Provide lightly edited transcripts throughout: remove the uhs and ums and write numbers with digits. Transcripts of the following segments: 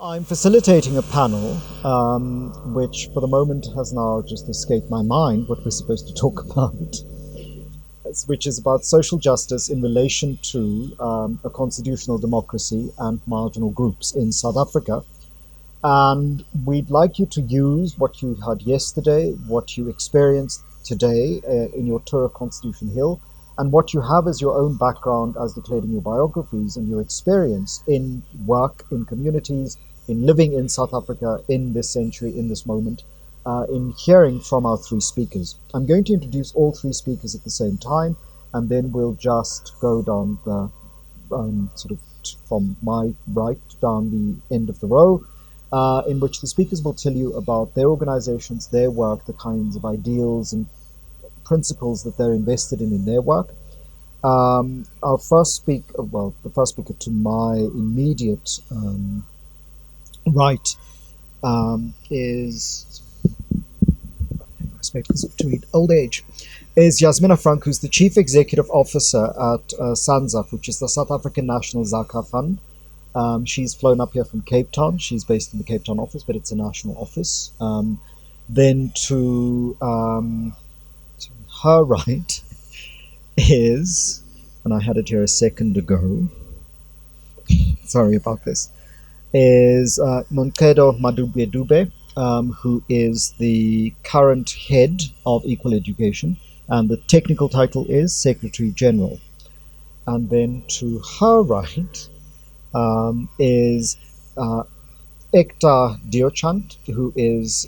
I'm facilitating a panel, which for the moment has now just escaped my mind what we're supposed to talk about, which is about social justice in relation to a constitutional democracy and marginal groups in South Africa. And we'd like you to use what you heard yesterday, what you experienced today in your tour of Constitution Hill, and what you have as your own background as declared in your biographies and your experience in work, in communities, in living in South Africa in this century, in this moment, in hearing from our three speakers. I'm going to introduce all three speakers at the same time, and then we'll just go down the sort of from my right down the end of the row, in which the speakers will tell you about their organizations, their work, the kinds of ideals and principles that they're invested in their work. Our first speaker, well, the first speaker to my immediate right is, to old age, is Yasmine Franke, who's the Chief Executive Officer at Sanzaf, which is the South African National Zakah Fund. She's flown up here from Cape Town. She's based in the Cape Town office, but it's a national office. Then to her right is, and I had it here a second ago, sorry about this, is Noncedo Madubedube, who is the current head of Equal Education, and the technical title is Secretary General. And then to her right is Ektaa Deochand, who is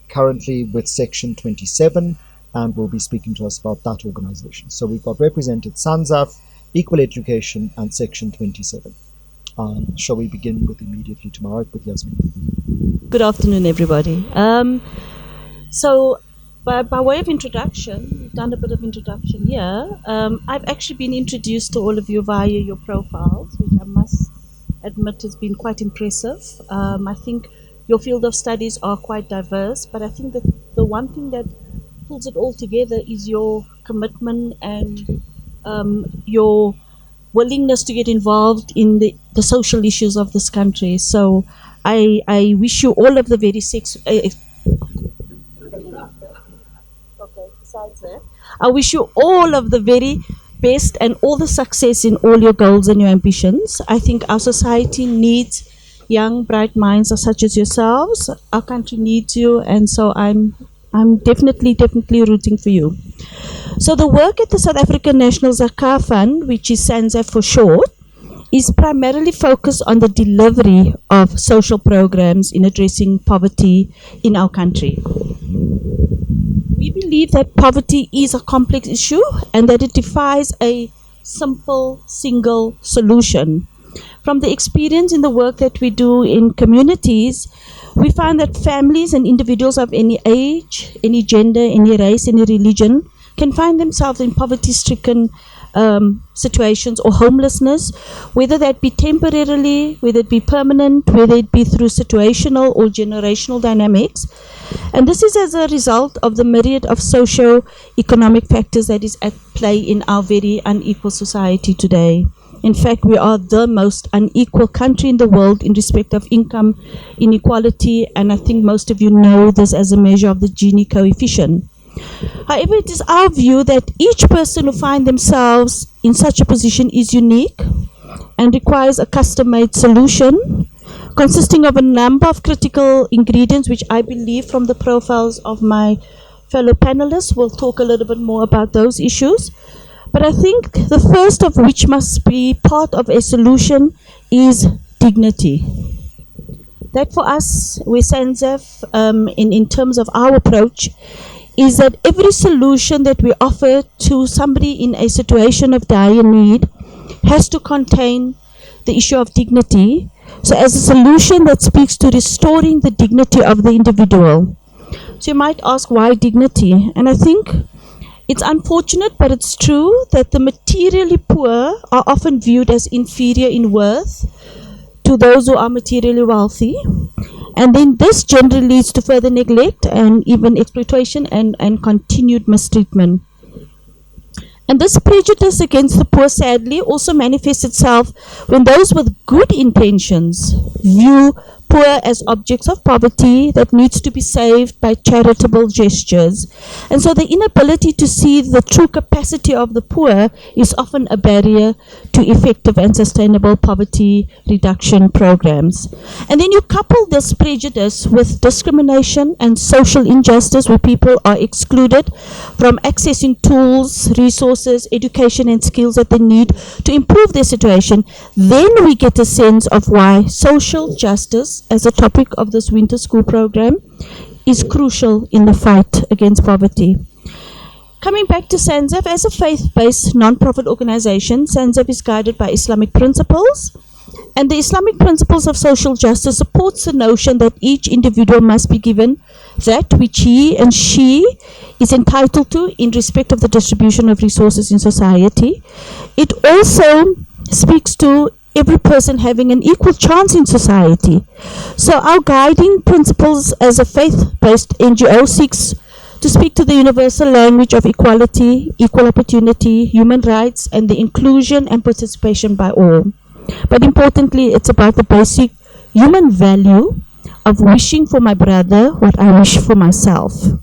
currently with Section 27, and will be speaking to us about that organization. So we've got represented Sanzaf, Equal Education, and Section 27. Shall we begin with immediately to my right with Yasmine? Good afternoon, everybody. So by way of introduction, we've done a bit of introduction here. I've actually been introduced to all of you via your profiles, which I must admit has been quite impressive. I think your field of studies are quite diverse, but I think that the one thing that pulls it all together is your commitment and your willingness to get involved in the social issues of this country. So I wish you all of the very besides that, I wish you all of the very best and all the success in all your goals and your ambitions. I think our society needs young, bright minds such as yourselves. Our country needs you, and so I'm definitely rooting for you. So the work at the South African National Zakah Fund, which is Sanzaf for short, is primarily focused on the delivery of social programs in addressing poverty in our country. We believe that poverty is a complex issue and that it defies a simple, single solution. From the experience in the work that we do in communities, we find that families and individuals of any age, any gender, any race, any religion can find themselves in poverty-stricken situations or homelessness, whether that be temporarily, whether it be permanent, whether it be through situational or generational dynamics. And this is as a result of the myriad of socio-economic factors that is at play in our very unequal society today. In fact, we are the most unequal country in the world in respect of income inequality, and I think most of you know this as a measure of the Gini coefficient. However, it is our view that each person who finds themselves in such a position is unique and requires a custom-made solution consisting of a number of critical ingredients, which I believe from the profiles of my fellow panelists, we'll talk a little bit more about those issues. But I think the first of which must be part of a solution is dignity. That for us, we Sanzaf, in terms of our approach, is that every solution that we offer to somebody in a situation of dire need has to contain the issue of dignity. So as a solution that speaks to restoring the dignity of the individual. So you might ask, why dignity? And I think it's unfortunate, but it's true that the materially poor are often viewed as inferior in worth to those who are materially wealthy. And then this generally leads to further neglect and even exploitation and continued mistreatment. And this prejudice against the poor, sadly, also manifests itself when those with good intentions view poor as objects of poverty that needs to be saved by charitable gestures. And so the inability to see the true capacity of the poor is often a barrier to effective and sustainable poverty reduction programs. And then you couple this prejudice with discrimination and social injustice, where people are excluded from accessing tools, resources, education and skills that they need to improve their situation. Then we get a sense of why social justice, as a topic of this winter school program, is crucial in the fight against poverty. Coming back to Sanzaf, as a faith-based non-profit organization, Sanzaf is guided by Islamic principles, and the Islamic principles of social justice supports the notion that each individual must be given that which he and she is entitled to in respect of the distribution of resources in society. It also speaks to every person having an equal chance in society. So our guiding principles as a faith-based NGO seeks to speak to the universal language of equality, equal opportunity, human rights, and the inclusion and participation by all. But importantly, it's about the basic human value of wishing for my brother what I wish for myself. So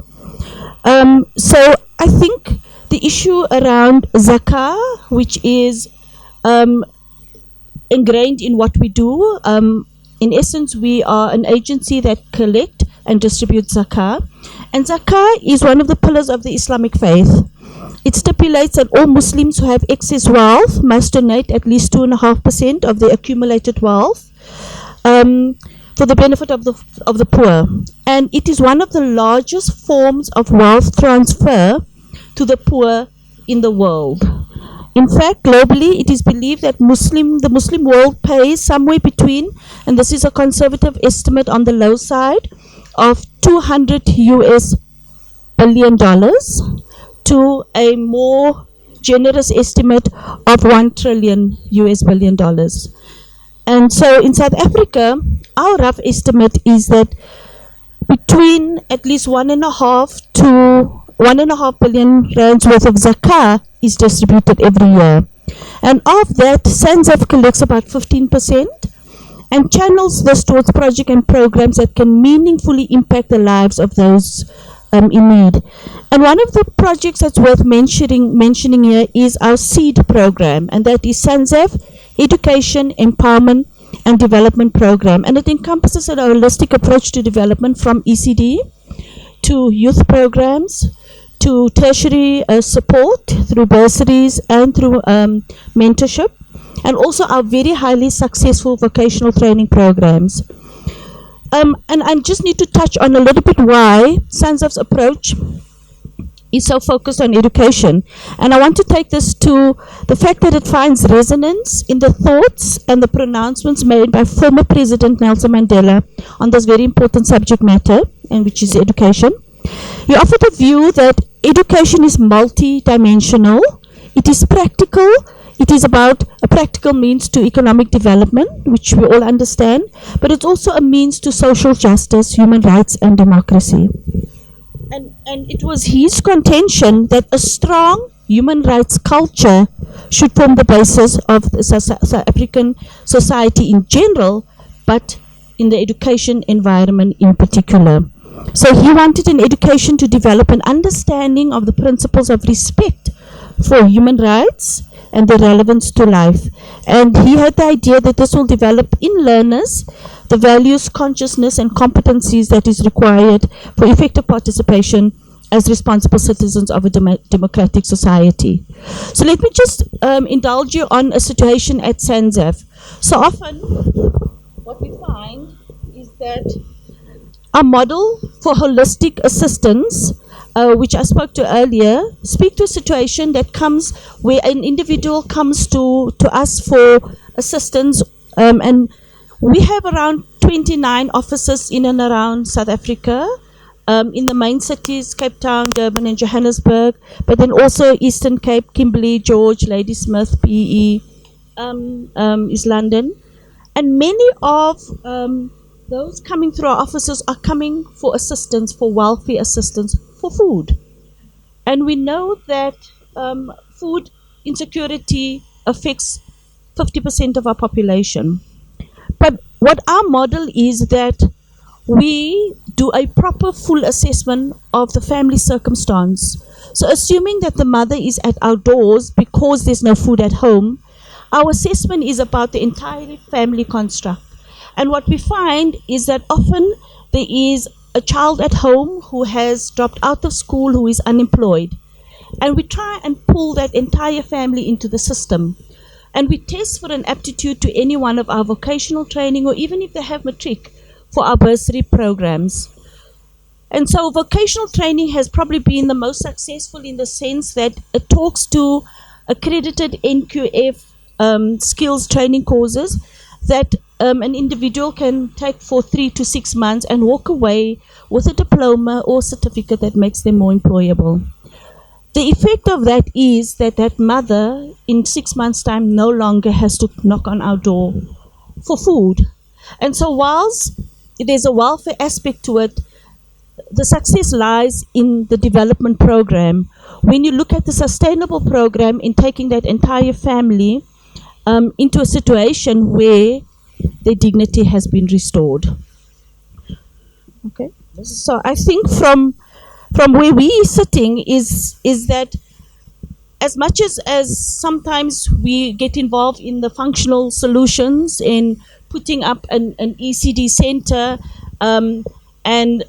I think the issue around zakah, which is ingrained in what we do. In essence, we are an agency that collect and distribute zakah. And zakah is one of the pillars of the Islamic faith. It stipulates that all Muslims who have excess wealth must donate at least 2.5% of their accumulated wealth for the benefit of the poor. And it is one of the largest forms of wealth transfer to the poor in the world. In fact, globally, it is believed that the Muslim world pays somewhere between, and this is a conservative estimate on the low side, of $200 billion to a more generous estimate of $1 trillion billion. And so in South Africa, our rough estimate is that between at least 1.5 to 1.5 billion rands worth of zakah is distributed every year. And of that, Sanzaf collects about 15% and channels this towards projects and programs that can meaningfully impact the lives of those in need. And one of the projects that's worth mentioning here is our SEED program, and that is Sanzaf Education, Empowerment and Development Program. And it encompasses a holistic approach to development from ECD to youth programs, to tertiary support through bursaries and through mentorship, and also our very highly successful vocational training programs. And I just need to touch on a little bit why Sanzaf's approach is so focused on education. And I want to take this to the fact that it finds resonance in the thoughts and the pronouncements made by former President Nelson Mandela on this very important subject matter, and which is education. He offered a view that education is multi-dimensional, it is practical, it is about a practical means to economic development, which we all understand, but it's also a means to social justice, human rights and democracy. And it was his contention that a strong human rights culture should form the basis of the South African society in general, but in the education environment in particular. So he wanted in education to develop an understanding of the principles of respect for human rights and their relevance to life. And he had the idea that this will develop in learners the values, consciousness and competencies that is required for effective participation as responsible citizens of a democratic society. So let me just indulge you on a situation at Sanzaf. So often what we find is that our model for holistic assistance, which I spoke to earlier, speak to a situation that comes where an individual comes to us for assistance, and we have around 29 offices in and around South Africa, in the main cities, Cape Town, Durban and Johannesburg, but then also Eastern Cape, Kimberley, George, Ladysmith, PE, is London. And many of those coming through our offices are coming for assistance, for welfare assistance, for food. And we know that food insecurity affects 50% of our population. But what our model is that we do a proper full assessment of the family circumstance. So assuming that the mother is at our doors because there's no food at home, our assessment is about the entire family construct. And what we find is that often there is a child at home who has dropped out of school, who is unemployed. And we try and pull that entire family into the system. And we test for an aptitude to any one of our vocational training, or even if they have matric, for our bursary programs. And so vocational training has probably been the most successful in the sense that it talks to accredited NQF skills training courses that an individual can take for 3 to 6 months and walk away with a diploma or certificate that makes them more employable. The effect of that is that that mother in 6 months' time no longer has to knock on our door for food. And so whilst there's a welfare aspect to it, the success lies in the development program. When you look at the sustainable program in taking that entire family into a situation where their dignity has been restored. Okay, so I think from where we are sitting is that as much as sometimes we get involved in the functional solutions in putting up an ECD center, and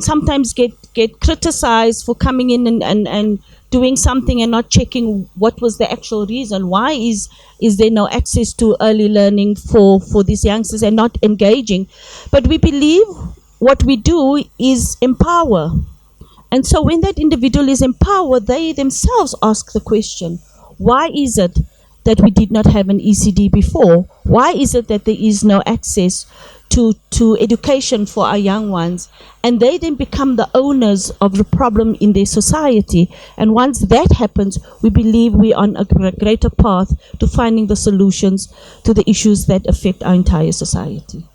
sometimes get criticized for coming in and doing something and not checking what was the actual reason. Why is there no access to early learning for these youngsters and not engaging? But we believe what we do is empower. And so when that individual is empowered, they themselves ask the question, why is it that we did not have an ECD before? Why is it that there is no access to education for our young ones? And they then become the owners of the problem in their society. And once that happens, we believe we're on a greater path to finding the solutions to the issues that affect our entire society.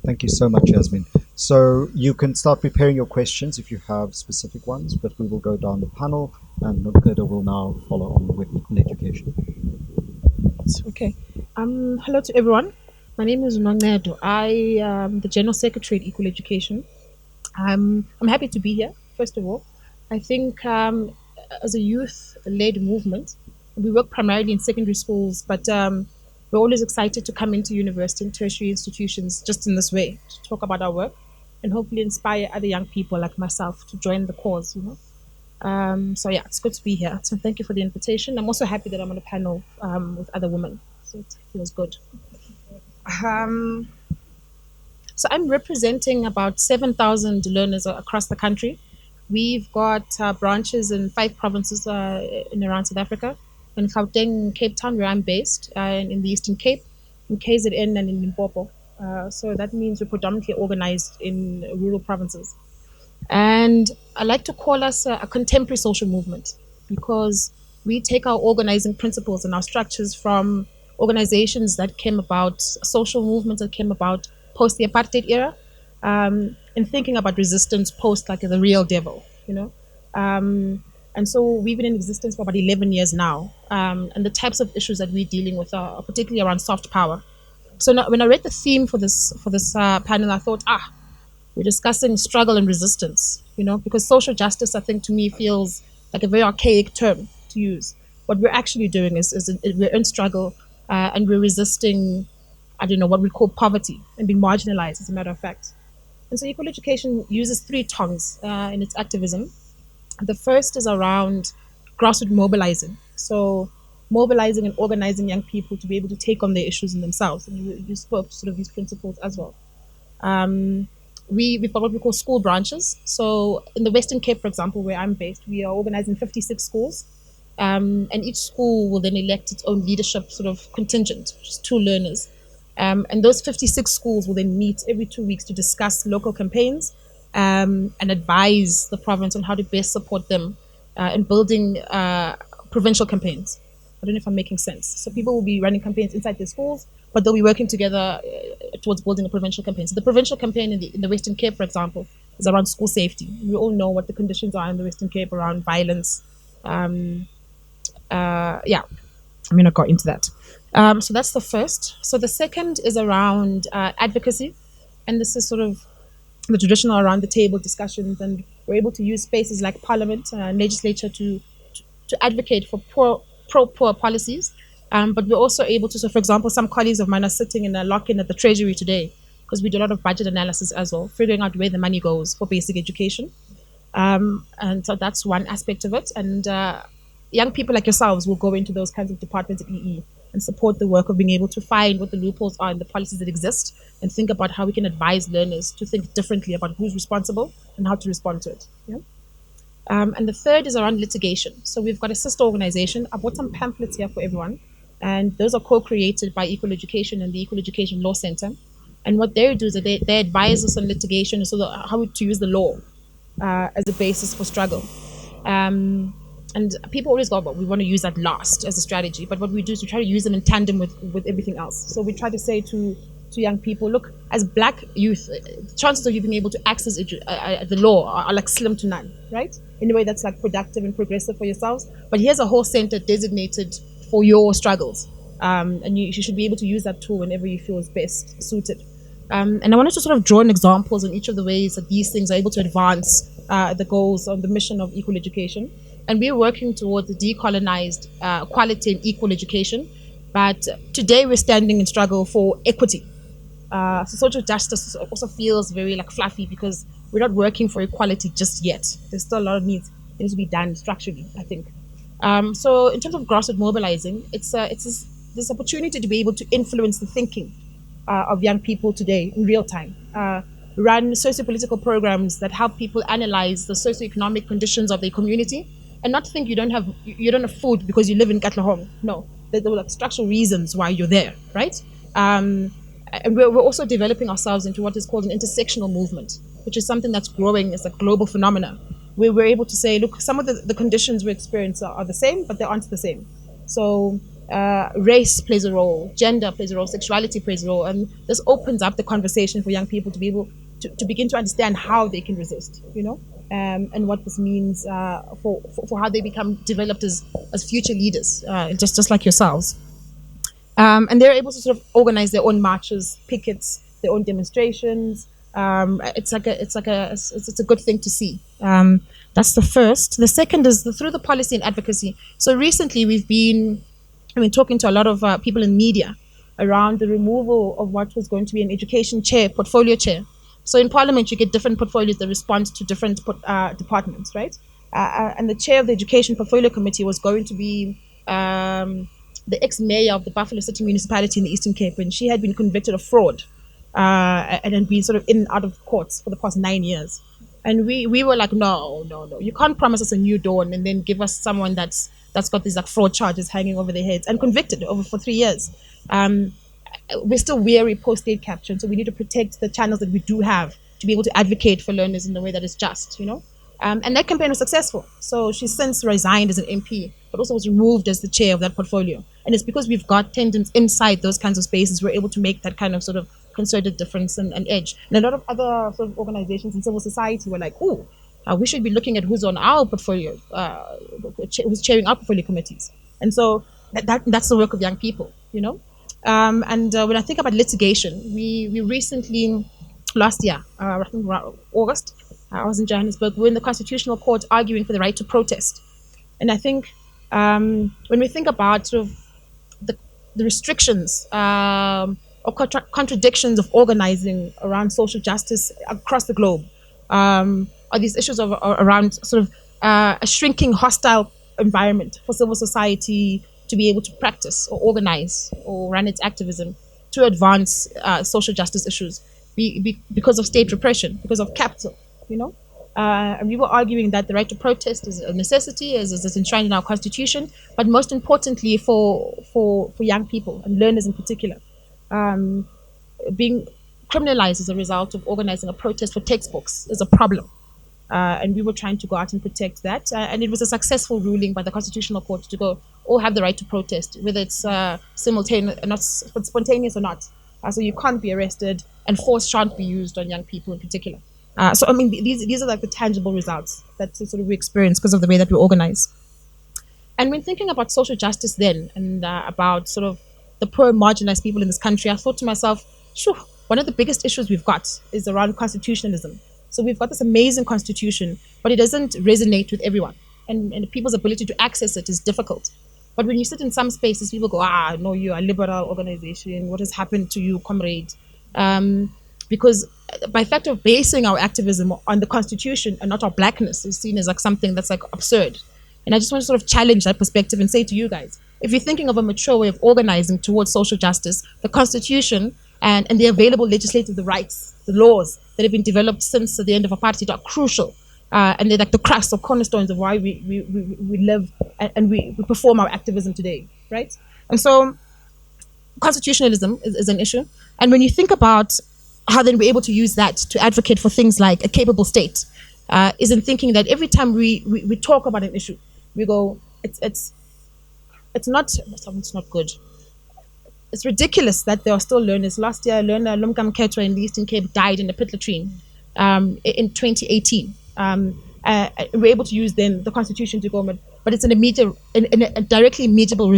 Thank you so much, Yasmine. So you can start preparing your questions if you have specific ones, but we will go down the panel, and Noncedo will now follow on with equal education. Okay. Hello to everyone. My name is Noncedo. I am the General Secretary at Equal Education. I'm happy to be here, first of all. I think as a youth-led movement, we work primarily in secondary schools, but we're always excited to come into university and tertiary institutions just in this way, to talk about our work and hopefully inspire other young people like myself to join the cause, you know. So yeah, it's good to be here. So thank you for the invitation. I'm also happy that I'm on a panel with other women, so it feels good. So I'm representing about 7,000 learners across the country. We've got branches in 5 provinces in around South Africa, in Gauteng, Cape Town, where I'm based, in the Eastern Cape, in KZN, and in Limpopo. So that means we're predominantly organized in rural provinces. And I like to call us a contemporary social movement, because we take our organizing principles and our structures from organizations that came about, social movements that came about post the apartheid era, and thinking about resistance post like the real devil, you know. And so we've been in existence for about 11 years now, and the types of issues that we're dealing with are particularly around soft power. So now, when I read the theme for this panel, I thought, we're discussing struggle and resistance, you know, because social justice, I think, to me, feels like a very archaic term to use. What we're actually doing is we're in struggle, and we're resisting, I don't know, what we call poverty and being marginalized, as a matter of fact. And so equal education uses 3 tongues in its activism. The first is around grassroots mobilizing. So mobilizing and organizing young people to be able to take on their issues in themselves. And you spoke to sort of these principles as well. We've got what we call school branches. So in the Western Cape, for example, where I'm based, we are organizing 56 schools. And each school will then elect its own leadership sort of contingent, which is 2 learners. And those 56 schools will then meet every 2 weeks to discuss local campaigns and advise the province on how to best support them in building provincial campaigns. I don't know if I'm making sense. So people will be running campaigns inside their schools, but they'll be working together towards building a provincial campaign. So the provincial campaign in the Western Cape, for example, is around school safety. We all know what the conditions are in the Western Cape around violence. Yeah, I mean, I got into that. So that's the first. So the second is around advocacy, and this is sort of the traditional around the table discussions, and we're able to use spaces like parliament and legislature to advocate for pro-poor policies. But we're also able to, so for example, some colleagues of mine are sitting in a lock-in at the Treasury today because we do a lot of budget analysis as well, figuring out where the money goes for basic education. And so that's one aspect of it. And young people like yourselves will go into those kinds of departments at EE and support the work of being able to find what the loopholes are in the policies that exist and think about how we can advise learners to think differently about who's responsible and how to respond to it. Yeah? And the third is around litigation. So we've got a sister organization. I brought some pamphlets here for everyone. And those are co-created by Equal Education and the Equal Education Law Center. And what they do is that they advise us on litigation, so how to use the law as a basis for struggle. And people always go, but we want to use that last as a strategy. But what we do is we try to use them in tandem with everything else. So we try to say to young people, look, as Black youth, chances of you being able to access the law are like slim to none, right? In a way that's like productive and progressive for yourselves. But here's a whole center designated for your struggles. And you should be able to use that tool whenever you feel is best suited. And I wanted to sort of draw in examples on each of the ways that these things are able to advance the goals on the mission of equal education. And we're working towards a decolonized quality and equal education. But today we're standing in struggle for equity. So social justice also feels very like fluffy because we're not working for equality just yet. There's still a lot of needs to be done structurally, I think. So in terms of grassroots mobilizing, it's this opportunity to be able to influence the thinking of young people today in real time. Run socio-political programs that help people analyze the socioeconomic conditions of their community and not think you don't have food because you live in Katlehong. No, there were like structural reasons why you're there, right? And we're also developing ourselves into what is called an intersectional movement, which is something that's growing as a global phenomena, where we're able to say, look, some of the conditions we experience are the same, but they aren't the same. So race plays a role, gender plays a role, sexuality plays a role, and this opens up the conversation for young people to be able to begin to understand how they can resist, and what this means for how they become developed as future leaders, just like yourselves. And they're able to sort of organize their own marches, pickets, their own demonstrations. It's a good thing to see. That's the first. The second is through the policy and advocacy. So recently we've been talking to a lot of people in media around the removal of what was going to be an education chair, portfolio chair. So in Parliament, you get different portfolios that respond to different departments, right? And the chair of the Education Portfolio Committee was going to be the ex-mayor of the Buffalo City Municipality in the Eastern Cape, and she had been convicted of fraud and had been sort of in and out of courts for the past 9 years. And we were like, no, you can't promise us a new dawn and then give us someone that's got these like fraud charges hanging over their heads and convicted for 3 years. We're still weary post-state capture, so we need to protect the channels that we do have to be able to advocate for learners in a way that is just, and that campaign was successful. So she's since resigned as an MP, but also was removed as the chair of that portfolio. And it's because we've got tendons inside those kinds of spaces, we're able to make that kind of sort of concerted difference and edge. And a lot of other sort of organizations in civil society were like, we should be looking at who's on our portfolio, who's chairing our portfolio committees. And so that's the work of young people, And when I think about litigation, we recently, last year, I think around August, I was in Johannesburg. We're in the Constitutional Court arguing for the right to protest. And I think when we think about sort of the restrictions or contradictions of organizing around social justice across the globe, are these issues around sort of a shrinking hostile environment for civil society to be able to practice or organize or run its activism to advance social justice issues because of state repression, because of capital, And we were arguing that the right to protest is a necessity, is enshrined in our constitution, but most importantly for young people and learners in particular, being criminalized as a result of organizing a protest for textbooks is a problem. And we were trying to go out and protect that. And it was a successful ruling by the Constitutional Court to go, all have the right to protest, whether it's simultaneous, not spontaneous or not. So you can't be arrested, and force shan't be used on young people in particular. So I mean, these are like the tangible results that sort of we experience because of the way that we organize. And when thinking about social justice then, and about sort of the poor and marginalized people in this country, I thought to myself, sure, one of the biggest issues we've got is around constitutionalism. So we've got this amazing constitution, but it doesn't resonate with everyone. And people's ability to access it is difficult. But when you sit in some spaces, people go, no, you are a liberal organization. What has happened to you, comrade? Because by fact of basing our activism on the constitution and not our blackness is seen as like something that's like absurd. And I just want to sort of challenge that perspective and say to you guys, if you're thinking of a mature way of organizing towards social justice, the constitution and the available legislative the rights, the laws that have been developed since the end of apartheid are crucial. And they're like the crux or cornerstones of why we live and we perform our activism today, right? And so constitutionalism is an issue. And when you think about how then we're able to use that to advocate for things like a capable state, is in thinking that every time we talk about an issue, we go, it's not good. It's ridiculous that there are still learners. Last year, a learner, Lumkam Ketwa in the Eastern Cape, died in a pit latrine in 2018. We're able to use then the constitution to go, but it's a directly immediable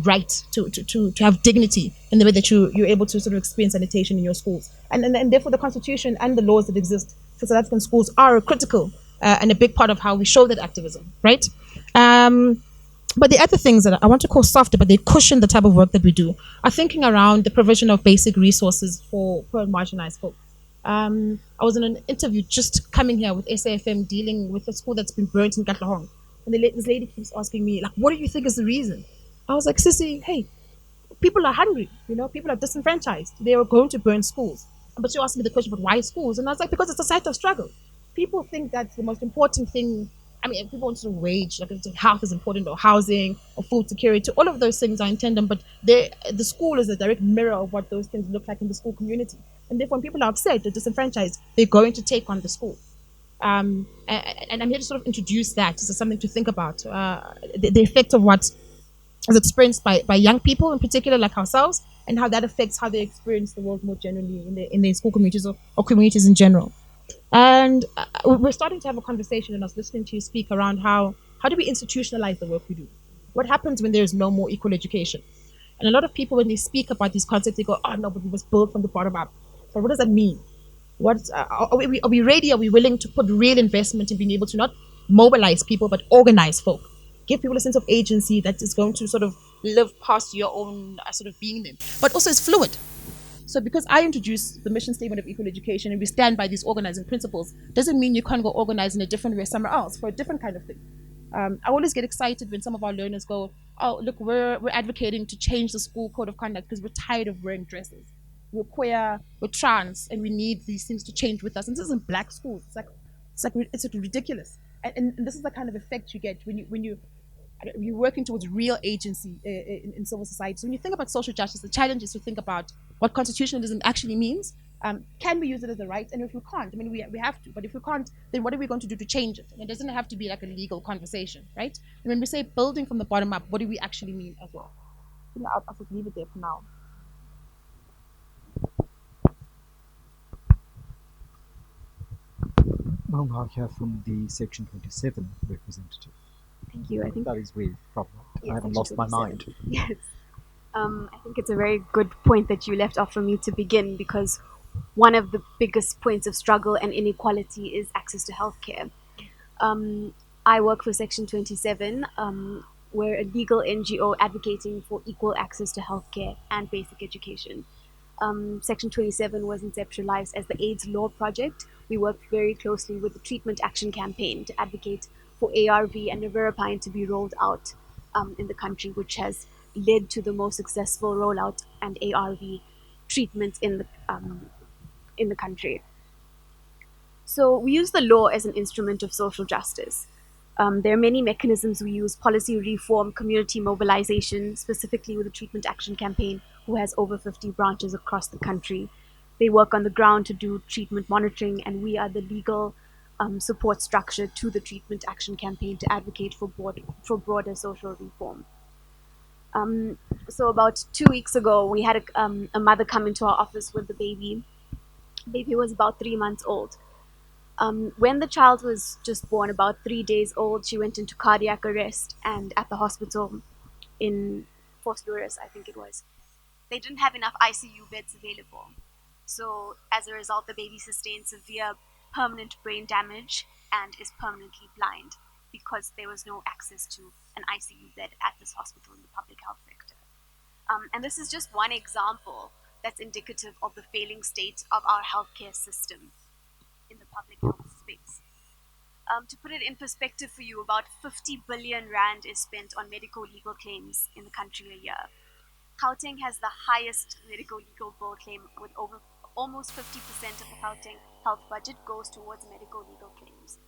right to have dignity in the way that you're able to sort of experience sanitation in your schools. And therefore the constitution and the laws that exist for South African schools are critical and a big part of how we show that activism, right? But the other things that I want to call softer, but they cushion the type of work that we do, are thinking around the provision of basic resources for poor and marginalized folk. I was in an interview just coming here with SAFM dealing with a school that's been burnt in Katlehong. And this lady keeps asking me, like, what do you think is the reason? I was like, Sissy, hey, people are hungry, people are disenfranchised. They are going to burn schools. But she asked me the question, but why schools? And I was like, because it's a site of struggle. People think that's the most important thing. I mean, people want to wage, like health is important, or housing, or food security. All of those things are in tandem, but the school is a direct mirror of what those things look like in the school community. And therefore, when people are upset or disenfranchised, they're going to take on the school. And I'm here to sort of introduce that as something to think about, the effect of what is experienced by young people in particular, like ourselves, and how that affects how they experience the world more generally in their school communities or communities in general. And we're starting to have a conversation, and I was listening to you speak around how do we institutionalize the work we do? What happens when there's no more equal education? And a lot of people, when they speak about these concepts, they go, oh no, but we must build from the bottom up. So what does that mean? Are we ready? Are we willing to put real investment in being able to not mobilize people, but organize folk? Give people a sense of agency that is going to sort of live past your own sort of being them. But also it's fluid. So because I introduced the mission statement of equal education and we stand by these organizing principles, doesn't mean you can't go organize in a different way somewhere else for a different kind of thing. I always get excited when some of our learners go, oh, look, we're advocating to change the school code of conduct because we're tired of wearing dresses. We're queer, we're trans, and we need these things to change with us. And this is in black schools. It's ridiculous. And this is the kind of effect you get when you're working towards real agency in civil society. So when you think about social justice, the challenge is to think about what constitutionalism actually means. Can we use it as a right? And if we can't, I mean, we have to. But if we can't, then what are we going to do to change it? And it doesn't have to be like a legal conversation, right? And when we say building from the bottom up, what do we actually mean as well? I'll just leave it there for now. Well, now hear from the Section 27 representative. Thank you. I think that is way proper. Yes, I haven't lost my mind. Yes. I think it's a very good point that you left off for me to begin, because one of the biggest points of struggle and inequality is access to healthcare. I work for Section 27. We're a legal NGO advocating for equal access to healthcare and basic education. Section 27 was conceptualized as the AIDS Law Project. We worked very closely with the Treatment Action Campaign to advocate for ARV and nevirapine to be rolled out in the country, which has led to the most successful rollout and ARV treatment in the country. So we use the law as an instrument of social justice. There are many mechanisms we use: policy reform, community mobilization, specifically with the Treatment Action Campaign, who has over 50 branches across the country. They work on the ground to do treatment monitoring, and we are the legal support structure to the Treatment Action Campaign to advocate for broader social reform. So about 2 weeks ago, we had a mother come into our office with the baby. The baby was about 3 months old. When the child was just born, about 3 days old, she went into cardiac arrest, and at the hospital in Vosloorus, I think it was, they didn't have enough ICU beds available. So as a result, the baby sustained severe permanent brain damage and is permanently blind because there was no access to an ICU bed at this hospital in the public health sector. And this is just one example that's indicative of the failing state of our healthcare system in the public health space. To put it in perspective for you, about 50 billion rand is spent on medical legal claims in the country a year. Gauteng has the highest medical legal bill claim, with over almost 50% of the Gauteng health budget goes towards medical legal claims.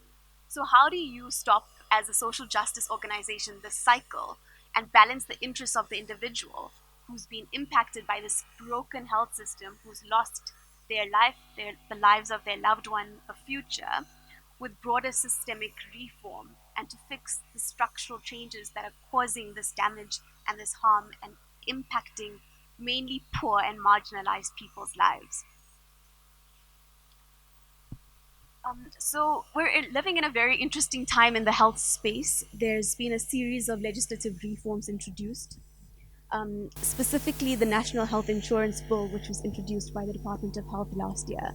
So how do you stop, as a social justice organization, this cycle and balance the interests of the individual who's been impacted by this broken health system, who's lost their life, the lives of their loved one, a future, with broader systemic reform, and to fix the structural changes that are causing this damage and this harm and impacting mainly poor and marginalized people's lives? So we're living in a very interesting time in the health space. There's been a series of legislative reforms introduced, specifically the National Health Insurance Bill, which was introduced by the Department of Health last year.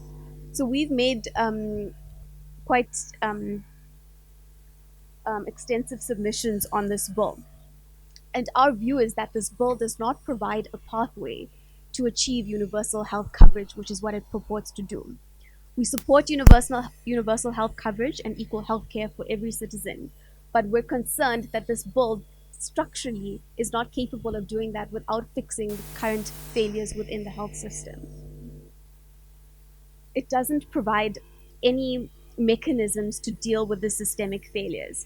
So we've made quite extensive submissions on this bill. And our view is that this bill does not provide a pathway to achieve universal health coverage, which is what it purports to do. We support universal health coverage and equal health care for every citizen, but we're concerned that this bill structurally is not capable of doing that without fixing the current failures within the health system. It doesn't provide any mechanisms to deal with the systemic failures.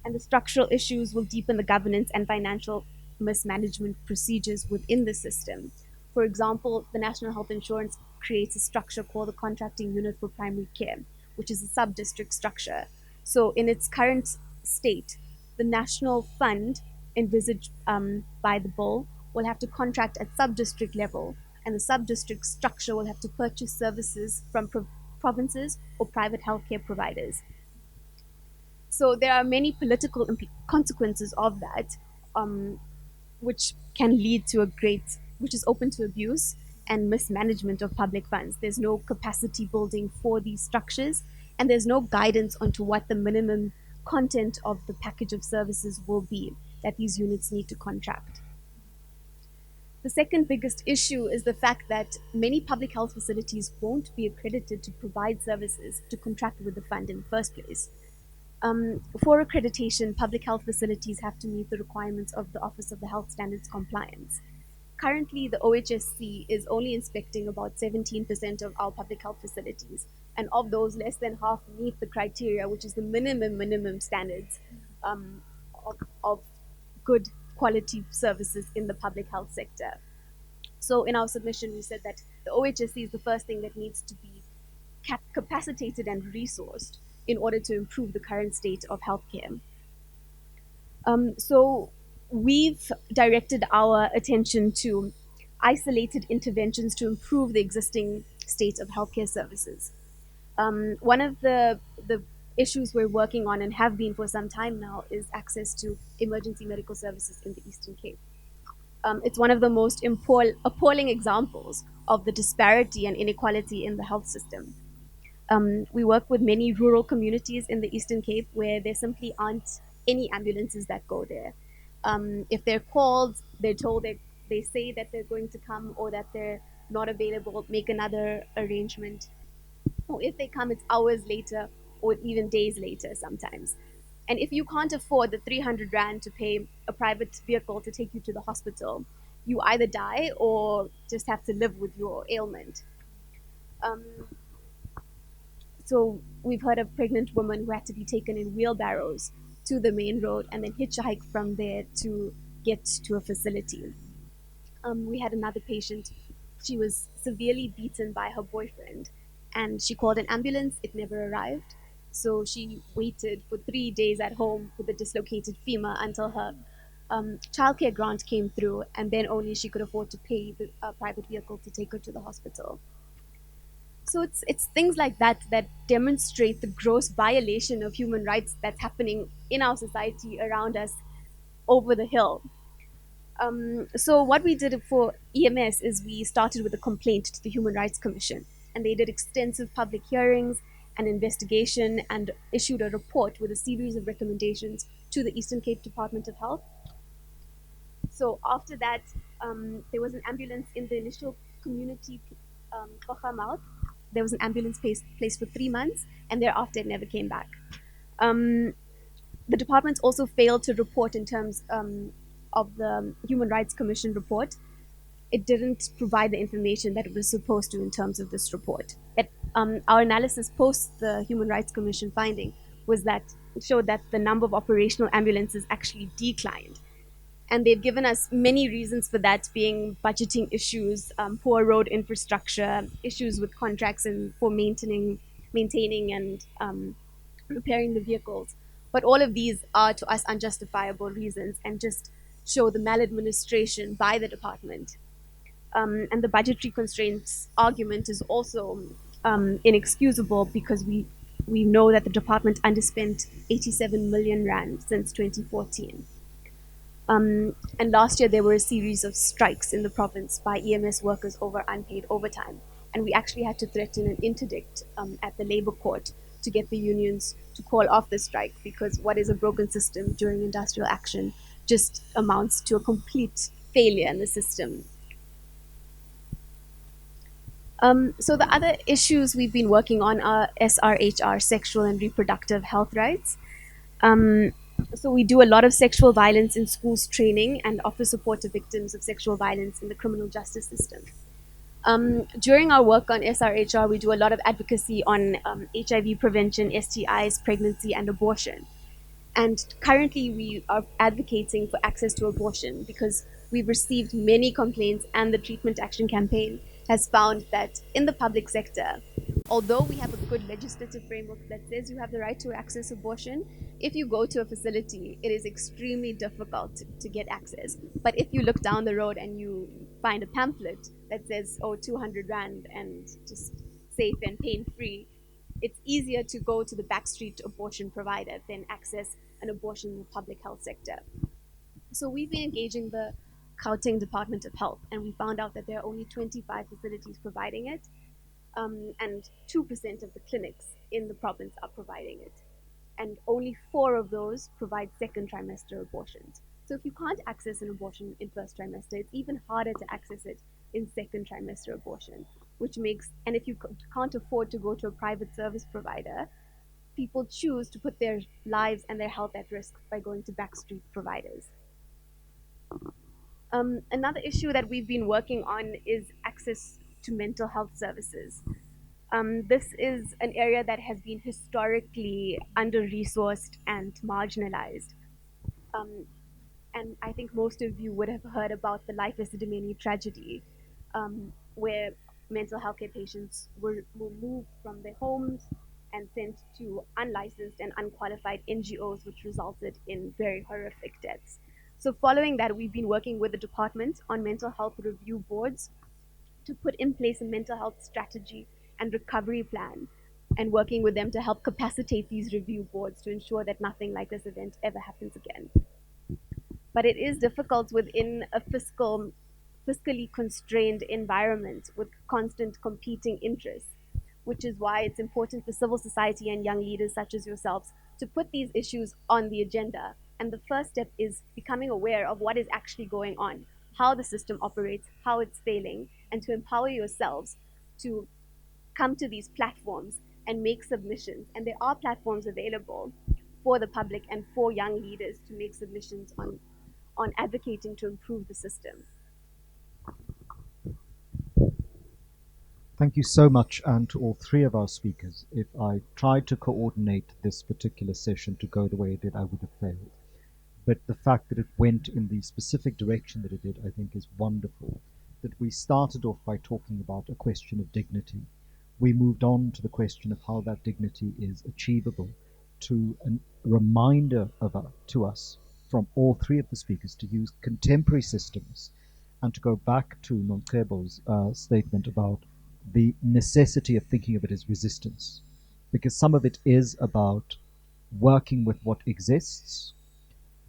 And the structural issues will deepen the governance and financial mismanagement procedures within the system. For example, the National Health Insurance creates a structure called the Contracting Unit for Primary Care, which is a sub-district structure. So in its current state, the national fund envisaged by the bill will have to contract at sub-district level, and the sub-district structure will have to purchase services from provinces or private healthcare providers. So there are many political consequences of that, which can lead to which is open to abuse and mismanagement of public funds. There's no capacity building for these structures, and there's no guidance onto what the minimum content of the package of services will be that these units need to contract. The second biggest issue is the fact that many public health facilities won't be accredited to provide services to contract with the fund in the first place. For accreditation, public health facilities have to meet the requirements of the Office of the Health Standards Compliance. Currently, the OHSC is only inspecting about 17% of our public health facilities, and of those, less than half meet the criteria, which is the minimum standards of good quality services in the public health sector. So in our submission, we said that the OHSC is the first thing that needs to be capacitated and resourced in order to improve the current state of healthcare. So we've directed our attention to isolated interventions to improve the existing state of healthcare services. One of the issues we're working on and have been for some time now is access to emergency medical services in the Eastern Cape. It's one of the most appalling examples of the disparity and inequality in the health system. We work with many rural communities in the Eastern Cape where there simply aren't any ambulances that go there. If they're called, they're told they say that they're going to come or that they're not available, make another arrangement. Or if they come, it's hours later or even days later sometimes. And if you can't afford the 300 Rand to pay a private vehicle to take you to the hospital, you either die or just have to live with your ailment. So we've heard of pregnant women who had to be taken in wheelbarrows to the main road and then hitchhike from there to get to a facility. We had another patient. She was severely beaten by her boyfriend, and she called an ambulance. It never arrived. So she waited for 3 days at home with a dislocated femur until her childcare grant came through, and then only she could afford to pay the private vehicle to take her to the hospital. So it's things like that that demonstrate the gross violation of human rights that's happening in our society around us over the hill. So what we did for EMS is we started with a complaint to the Human Rights Commission, and they did extensive public hearings and investigation and issued a report with a series of recommendations to the Eastern Cape Department of Health. So after that, there was an ambulance in the initial community mouth. There was an ambulance placed for 3 months, and thereafter it never came back. The department also failed to report in terms of the Human Rights Commission report. It didn't provide the information that it was supposed to in terms of this report. Our analysis post the Human Rights Commission finding was that it showed that the number of operational ambulances actually declined. And they've given us many reasons for that, being budgeting issues, poor road infrastructure, issues with contracts and for maintaining and repairing the vehicles. But all of these are to us unjustifiable reasons and just show the maladministration by the department. And the budgetary constraints argument is also inexcusable because we know that the department underspent 87 million rand since 2014. And last year there were a series of strikes in the province by EMS workers over unpaid overtime. And we actually had to threaten an interdict at the labor court to get the unions to call off the strike, because what is a broken system during industrial action just amounts to a complete failure in the system. So the other issues we've been working on are SRHR, sexual and reproductive health rights. So we do a lot of sexual violence in schools training and offer support to victims of sexual violence in the criminal justice system. During our work on SRHR, we do a lot of advocacy on HIV prevention, STIs, pregnancy, and abortion. And currently we are advocating for access to abortion because we've received many complaints, and the Treatment Action Campaign has found that in the public sector, although we have a good legislative framework that says you have the right to access abortion, if you go to a facility, it is extremely difficult to get access. But if you look down the road and you find a pamphlet that says, oh, 200 Rand and just safe and pain-free, it's easier to go to the backstreet abortion provider than access an abortion in the public health sector. So we've been engaging the Gauteng Department of Health, and we found out that there are only 25 facilities providing it, and 2% of the clinics in the province are providing it. And only 4 of those provide second trimester abortions. So if you can't access an abortion in first trimester, it's even harder to access it in second trimester abortion, which makes, and if you can't afford to go to a private service provider, people choose to put their lives and their health at risk by going to backstreet providers. Another issue that we've been working on is access to mental health services. This is an area that has been historically under-resourced and marginalized. And I think most of you would have heard about the Life Esidimeni tragedy, where mental health care patients were moved from their homes and sent to unlicensed and unqualified NGOs, which resulted in very horrific deaths. So following that, we've been working with the department on mental health review boards to put in place a mental health strategy and recovery plan, and working with them to help capacitate these review boards to ensure that nothing like this event ever happens again. But it is difficult within a fiscally constrained environment with constant competing interests, which is why it's important for civil society and young leaders such as yourselves to put these issues on the agenda. And the first step is becoming aware of what is actually going on, how the system operates, how it's failing, and to empower yourselves to come to these platforms and make submissions. And there are platforms available for the public and for young leaders to make submissions on advocating to improve the system. Thank you so much, and to all 3 of our speakers. If I tried to coordinate this particular session to go the way it did, I would have failed. But the fact that it went in the specific direction that it did, I think, is wonderful. That we started off by talking about a question of dignity. We moved on to the question of how that dignity is achievable, to a reminder to us from all 3 of the speakers to use contemporary systems, and to go back to Noncebo's statement about the necessity of thinking of it as resistance, because some of it is about working with what exists,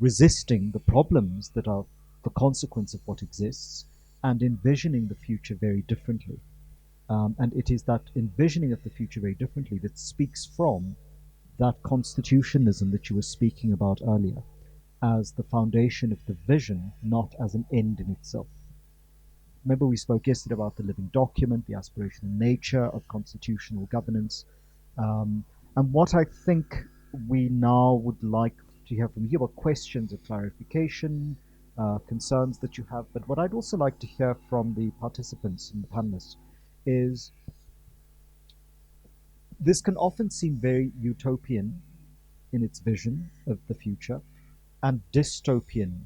resisting the problems that are the consequence of what exists, and envisioning the future very differently. And it is that envisioning of the future very differently that speaks from that constitutionalism that you were speaking about earlier as the foundation of the vision, not as an end in itself. Remember, we spoke yesterday about the living document, the aspirational nature of constitutional governance. And what I think we now would like to hear from you are questions of clarification, concerns that you have. But what I'd also like to hear from the participants and the panelists is this can often seem very utopian in its vision of the future and dystopian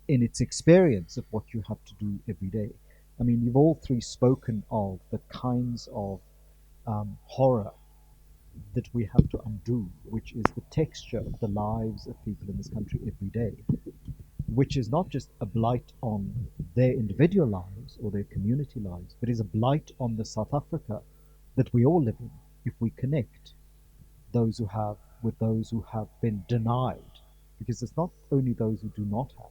in its experience of what you have to do every day. I mean, you've all three spoken of the kinds of horror that we have to undo, which is the texture of the lives of people in this country every day, which is not just a blight on their individual lives or their community lives, but is a blight on the South Africa that we all live in if we connect those who have with those who have been denied. Because it's not only those who do not have,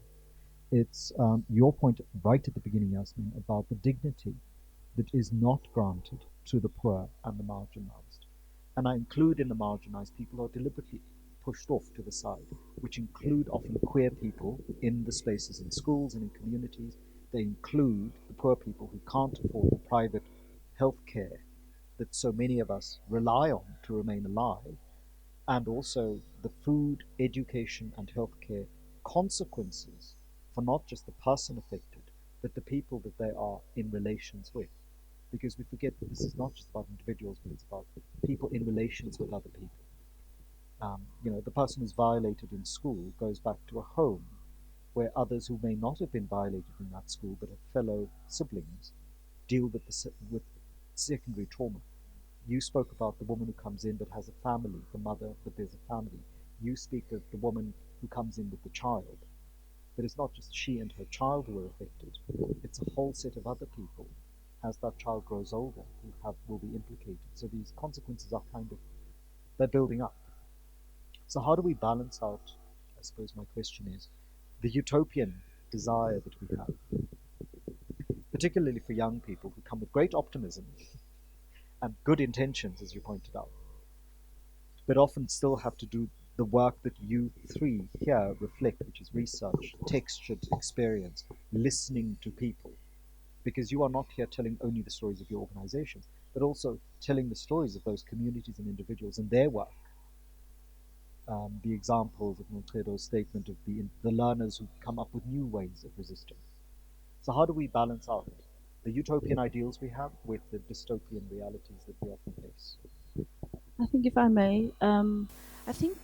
it's your point right at the beginning, Yasmine, about the dignity that is not granted to the poor and the marginalized. And I include in the marginalized people who are deliberately pushed off to the side, which include often queer people in the spaces in schools and in communities. They include the poor people who can't afford the private health care that so many of us rely on to remain alive, and also the food, education, and healthcare consequences for not just the person affected, but the people that they are in relations with. Because we forget that this is not just about individuals, but it's about people in relations with other people. The person who's violated in school goes back to a home where others who may not have been violated in that school, but have fellow siblings, deal with with secondary trauma. You spoke about the woman who comes in but has a family, the mother, but there's a family. You speak of the woman who comes in with the child. But it's not just she and her child who are affected. It's a whole set of other people as that child grows older who will be implicated. So these consequences are they're building up. So how do we balance out, I suppose my question is, the utopian desire that we have, particularly for young people who come with great optimism and good intentions, as you pointed out, but often still have to do the work that you three here reflect, which is research, textured experience, listening to people. Because you are not here telling only the stories of your organizations, but also telling the stories of those communities and individuals and their work. The examples of Noncedo's statement of the learners who come up with new ways of resisting. So how do we balance out the utopian ideals we have with the dystopian realities that we often face? I think, if I may, I think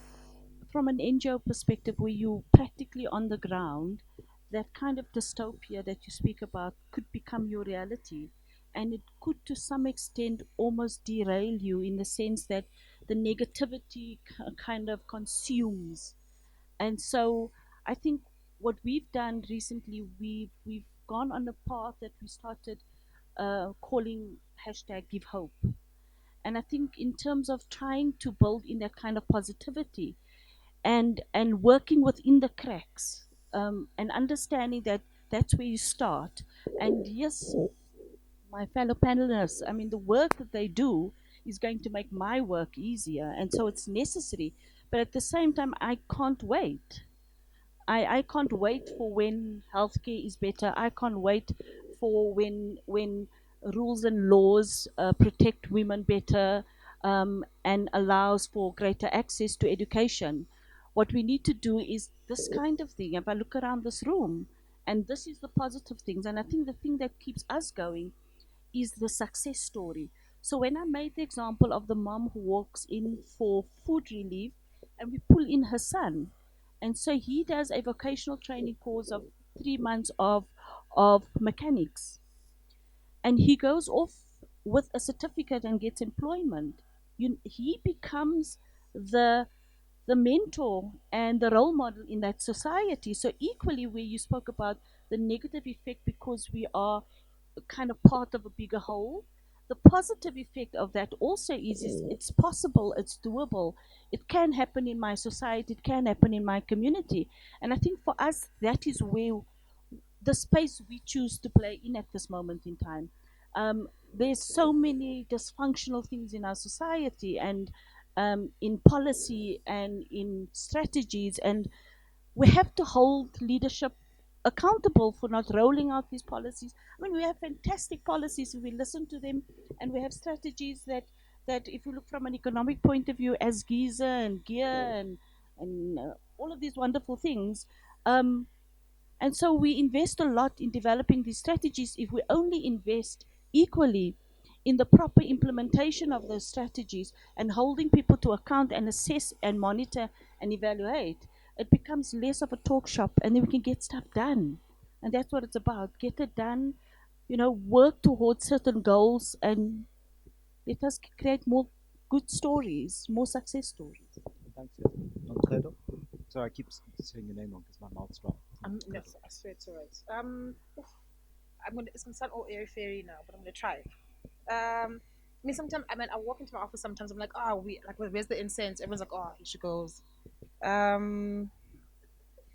from an NGO perspective, where you're practically on the ground, that kind of dystopia that you speak about could become your reality. And it could, to some extent, almost derail you in the sense that the negativity kind of consumes. And so I think what we've done recently, we've gone on a path that we started calling hashtag Give Hope. And I think in terms of trying to build in that kind of positivity, and working within the cracks, and understanding that that's where you start. And yes, my fellow panelists, I mean, the work that they do is going to make my work easier, and so it's necessary. But at the same time, I can't wait. I can't wait for when healthcare is better. I can't wait for when rules and laws protect women better, and allows for greater access to education. What we need to do is this kind of thing. If I look around this room, and this is the positive things, and I think the thing that keeps us going is the success story. So when I made the example of the mom who walks in for food relief, and we pull in her son, and so he does a vocational training course of 3 months of mechanics, and he goes off with a certificate and gets employment. He becomes the the mentor and the role model in that society. So equally, where you spoke about the negative effect because we are kind of part of a bigger whole, the positive effect of that also is it's possible, it's doable, it can happen in my society, it can happen in my community. And I think for us, that is where the space we choose to play in at this moment in time. There's so many dysfunctional things in our society and in policy and in strategies, and we have to hold leadership accountable for not rolling out these policies. I mean, we have fantastic policies if we listen to them, and we have strategies that if you look from an economic point of view, as Giza and Gear and all of these wonderful things. And so we invest a lot in developing these strategies. If we only invest equally in the proper implementation of those strategies and holding people to account and assess and monitor and evaluate, it becomes less of a talk shop, and then we can get stuff done. And that's what it's about. Get it done, work towards certain goals, and let us create more good stories, more success stories. Thanks, Yasmine. Noncedo? Sorry, I keep saying your name wrong because my mouth's dry. Yes, I swear it's alright. It's gonna sound all airy fairy now, but I'm gonna try. I mean, sometimes I walk into my office. Sometimes I'm like, oh, where's the incense? Everyone's like, oh, here she goes.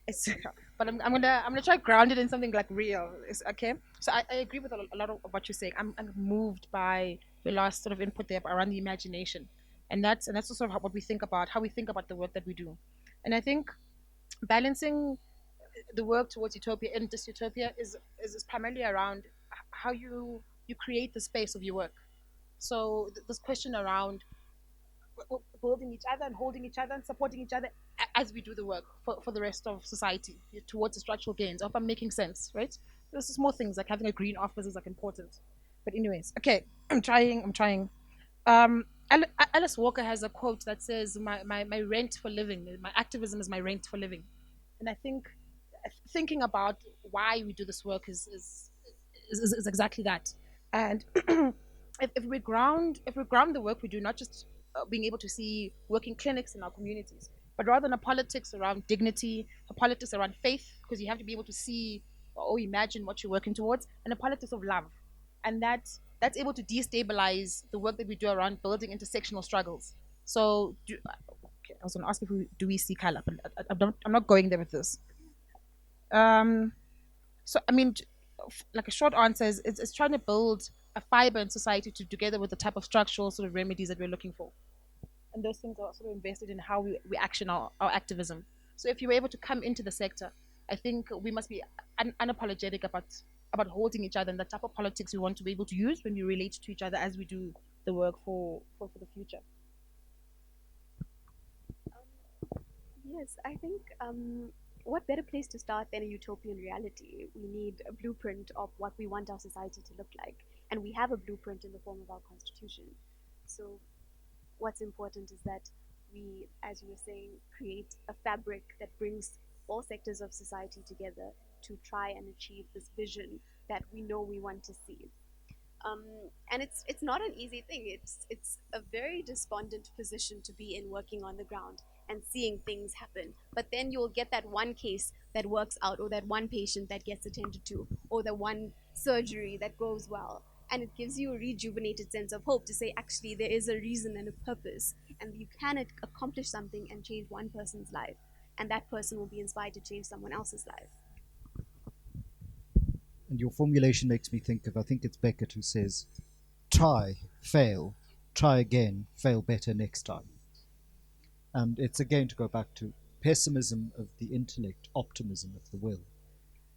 It's, but I'm gonna try ground it in something like real. It's, okay. So I agree with a lot of what you're saying. I'm moved by your last sort of input there around the imagination, and that's also what we think about, how we think about the work that we do, and I think balancing the work towards utopia and dystopia is primarily around how you create the space of your work. So this question around building each other and holding each other and supporting each other as we do the work for the rest of society towards the structural gains. I hope I'm making sense, right? There's small things like having a green office is like important. But anyways, okay, I'm trying. Alice Walker has a quote that says, my rent for living, my activism is my rent for living. And I think thinking about why we do this work is exactly that. And if we ground the work we do, not just being able to see working clinics in our communities, but rather in a politics around dignity, a politics around faith, because you have to be able to see or imagine what you're working towards, and a politics of love, and that's able to destabilize the work that we do around building intersectional struggles. So, okay, I was going to ask if do we see color, but I'm not going there with this. Um, so, I mean, like a short answer is it's trying to build a fiber in society to together with the type of structural sort of remedies that we're looking for. And those things are sort of invested in how we action our activism. So if you're able to come into the sector, I think we must be unapologetic about holding each other and the type of politics we want to be able to use when we relate to each other as we do the work for the future. Yes, I think what better place to start than a utopian reality? We need a blueprint of what we want our society to look like, and we have a blueprint in the form of our constitution. So, what's important is that we, as you were saying, create a fabric that brings all sectors of society together to try and achieve this vision that we know we want to see. Um, and it's not an easy thing. It's a very despondent position to be in, working on the ground and seeing things happen. But then you'll get that one case that works out, or that one patient that gets attended to, or the one surgery that goes well. And it gives you a rejuvenated sense of hope to say, actually, there is a reason and a purpose, and you can accomplish something and change one person's life, and that person will be inspired to change someone else's life. And your formulation makes me think of, I think it's Beckett who says, try, fail, try again, fail better next time. And it's again to go back to pessimism of the intellect, optimism of the will.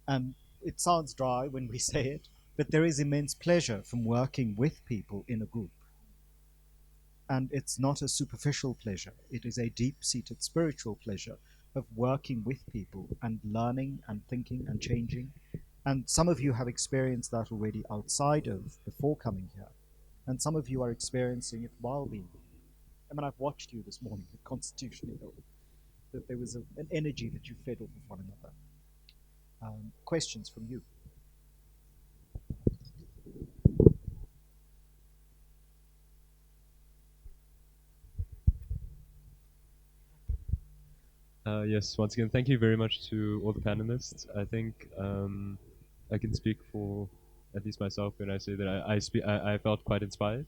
And it sounds dry when we say it, but there is immense pleasure from working with people in a group. And it's not a superficial pleasure, it is a deep-seated spiritual pleasure of working with people and learning and thinking and changing. And some of you have experienced that already outside of before coming here. And some of you are experiencing it while being here. I mean, I've watched you this morning at Constitution Hill, that there was an energy that you fed off of one another. Questions from you? Yes, once again, thank you very much to all the panelists. I think I can speak for at least myself when I say that I felt quite inspired.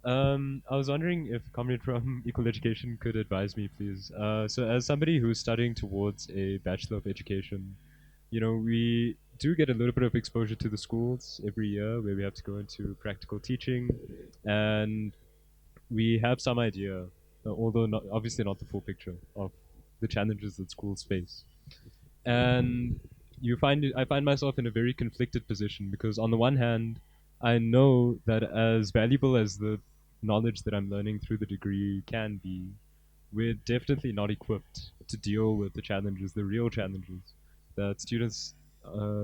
I was wondering if Comrade from Equal Education could advise me, please. So as somebody who's studying towards a Bachelor of Education, we do get a little bit of exposure to the schools every year where we have to go into practical teaching, and we have some idea, although not, obviously not the full picture of the challenges that schools face. And I find myself in a very conflicted position because on the one hand, I know that as valuable as the knowledge that I'm learning through the degree can be, we're definitely not equipped to deal with the challenges, the real challenges that students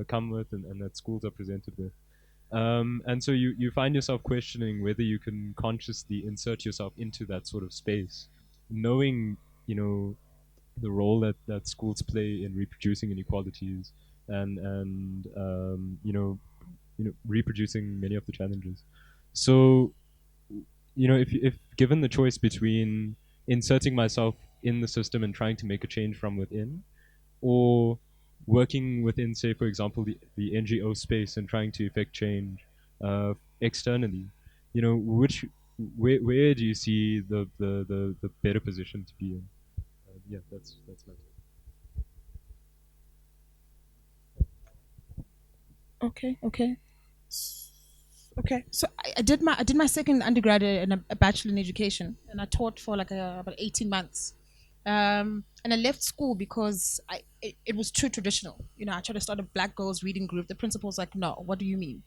come with and that schools are presented with. And so you find yourself questioning whether you can consciously insert yourself into that sort of space, knowing, the role that schools play in reproducing inequalities and reproducing many of the challenges. So, if given the choice between inserting myself in the system and trying to make a change from within, or working within, say, for example, the NGO space and trying to effect change externally, where do you see the better position to be in? Yeah, that's my take. Okay. So I did my second undergrad and a bachelor in education, and I taught for like about 18 months. And I left school because it was too traditional. I tried to start a black girls reading group. The principal's like, no, what do you mean?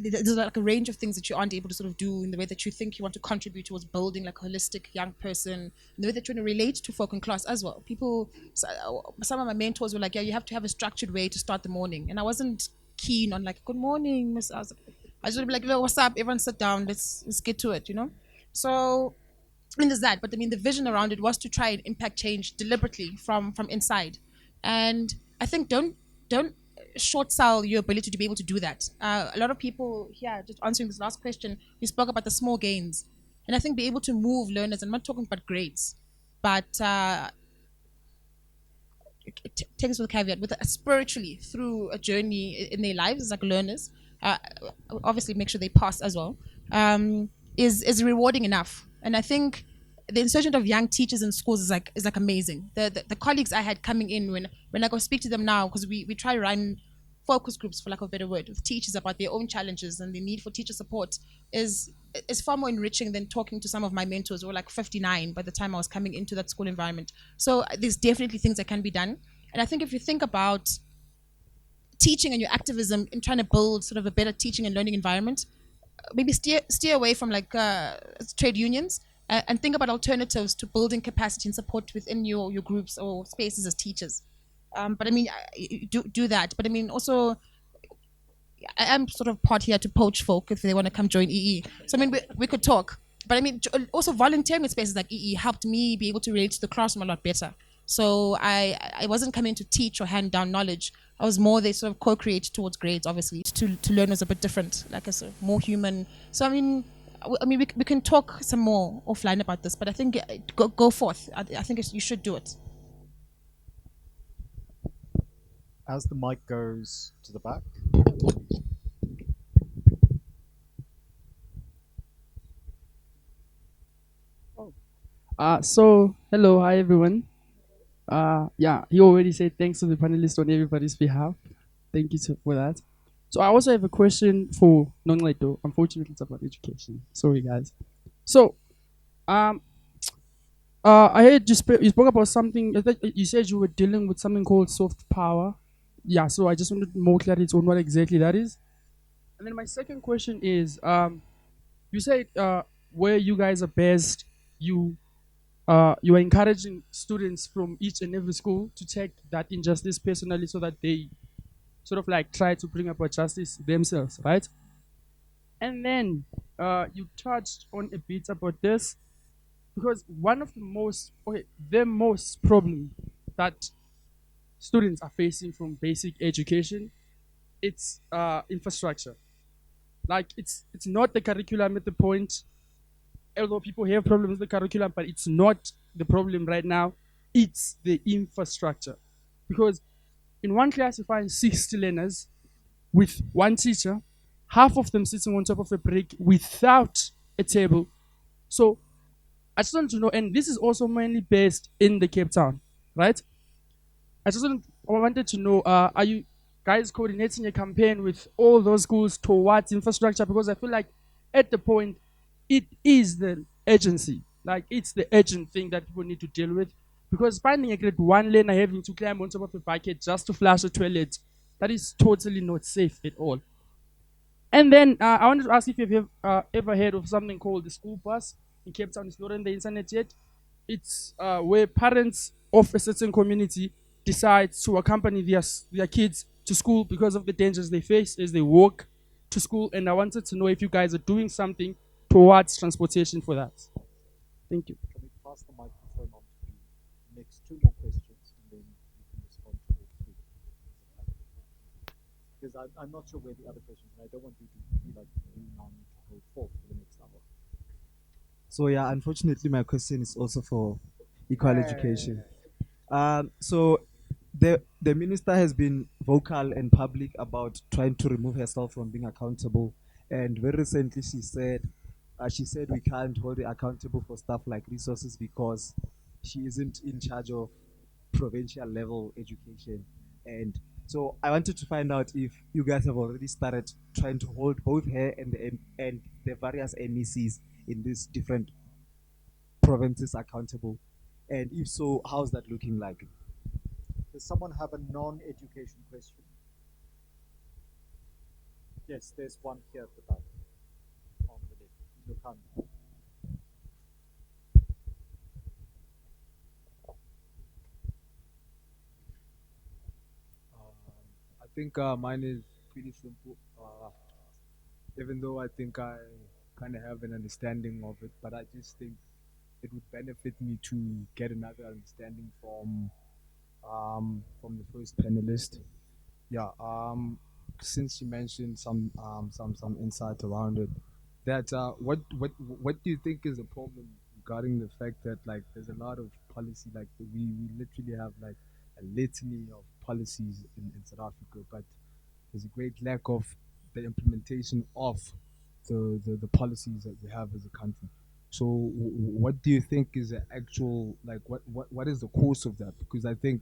There's like a range of things that you aren't able to sort of do in the way that you think you want to contribute towards building like a holistic young person, in the way that you're going to relate to folk in class as well. Some of my mentors were like, yeah, you have to have a structured way to start the morning, and I wasn't keen on like, good morning, miss. I just would be like, what's up, everyone sit down, let's get to it. So there's that, but the vision around it was to try and impact change deliberately from inside. And I think don't short sell your ability to be able to do that. A lot of people here, just answering this last question, we spoke about the small gains, and I think be able to move learners, and I'm not talking about grades, but take this with a caveat, spiritually through a journey in their lives as like learners, obviously make sure they pass as well, is rewarding enough. And I think the insertion of young teachers in schools is like amazing. The colleagues I had coming in, when I go speak to them now, because we try to run focus groups, for lack of a better word, with teachers about their own challenges and the need for teacher support, is far more enriching than talking to some of my mentors who were like 59 by the time I was coming into that school environment. So there's definitely things that can be done. And I think if you think about teaching and your activism in trying to build sort of a better teaching and learning environment, maybe steer away from like trade unions, and think about alternatives to building capacity and support within your groups or spaces as teachers. But do that. But also, I am sort of part here to poach folk if they want to come join EE. So we could talk. But also volunteering in spaces like EE helped me be able to relate to the classroom a lot better. So I wasn't coming to teach or hand down knowledge. I was more they sort of co-create towards grades, obviously. To learn was a bit different, like a sort of more human. So we can talk some more offline about this, but I think go forth. I think you should do it. As the mic goes to the back. So hello, hi everyone. Yeah, you already said thanks to the panelists on everybody's behalf. Thank you for that. So I also have a question for Noncedo. Unfortunately, it's about education. Sorry, guys. So, I heard you spoke about something. I think you said you were dealing with something called soft power. Yeah. So I just wanted more clarity on what exactly that is. And then my second question is, you said where you guys are based, you are encouraging students from each and every school to take that injustice personally so that they sort of like try to bring about justice themselves, right? And then you touched on a bit about this, because one of the most problem that students are facing from basic education, it's infrastructure. Like it's not the curriculum at the point, although people have problems with the curriculum, but it's not the problem right now. It's the infrastructure. Because in one class, you find 60 learners with one teacher, half of them sitting on top of a brick without a table. So I just want to know, and this is also mainly based in the Cape Town, right? I just want I wanted to know, are you guys coordinating a campaign with all those schools towards infrastructure? Because I feel like at the point, it is the urgency. Like, it's the urgent thing that people need to deal with. Because finding a grade one learner having to climb on top of a bucket just to flush a toilet, that is totally not safe at all. And then I wanted to ask if you've ever heard of something called the school bus in Cape Town. It's not on the internet yet. It's where parents of a certain community decide to accompany their kids to school because of the dangers they face as they walk to school. And I wanted to know if you guys are doing something towards transportation for that. Thank you. Can we pass the microphone on to the next two more questions, and then you can respond to all three? Because I'm not sure where the other questions are. I don't want you to feel like you now need to go forth for the next hour. So yeah, unfortunately, my question is also for equal education. So the minister has been vocal and public about trying to remove herself from being accountable, and very recently she said we can't hold her accountable for stuff like resources because she isn't in charge of provincial level education. And so I wanted to find out if you guys have already started trying to hold both her and the various MECs in these different provinces accountable, and if so, how's that looking like? Does someone have a non-education question? Yes, there's one here at the back. On the left. Deochand. I think mine is pretty simple. Even though I think I kind of have an understanding of it, but I just think it would benefit me to get another understanding from the first panelist. Yeah. Since you mentioned some insight around it, that what do you think is the problem regarding the fact that like there's a lot of policy, like we literally have like a litany of policies in South Africa, but there's a great lack of the implementation of the policies that we have as a country. So what do you think is the actual, like what is the cause of that? Because I think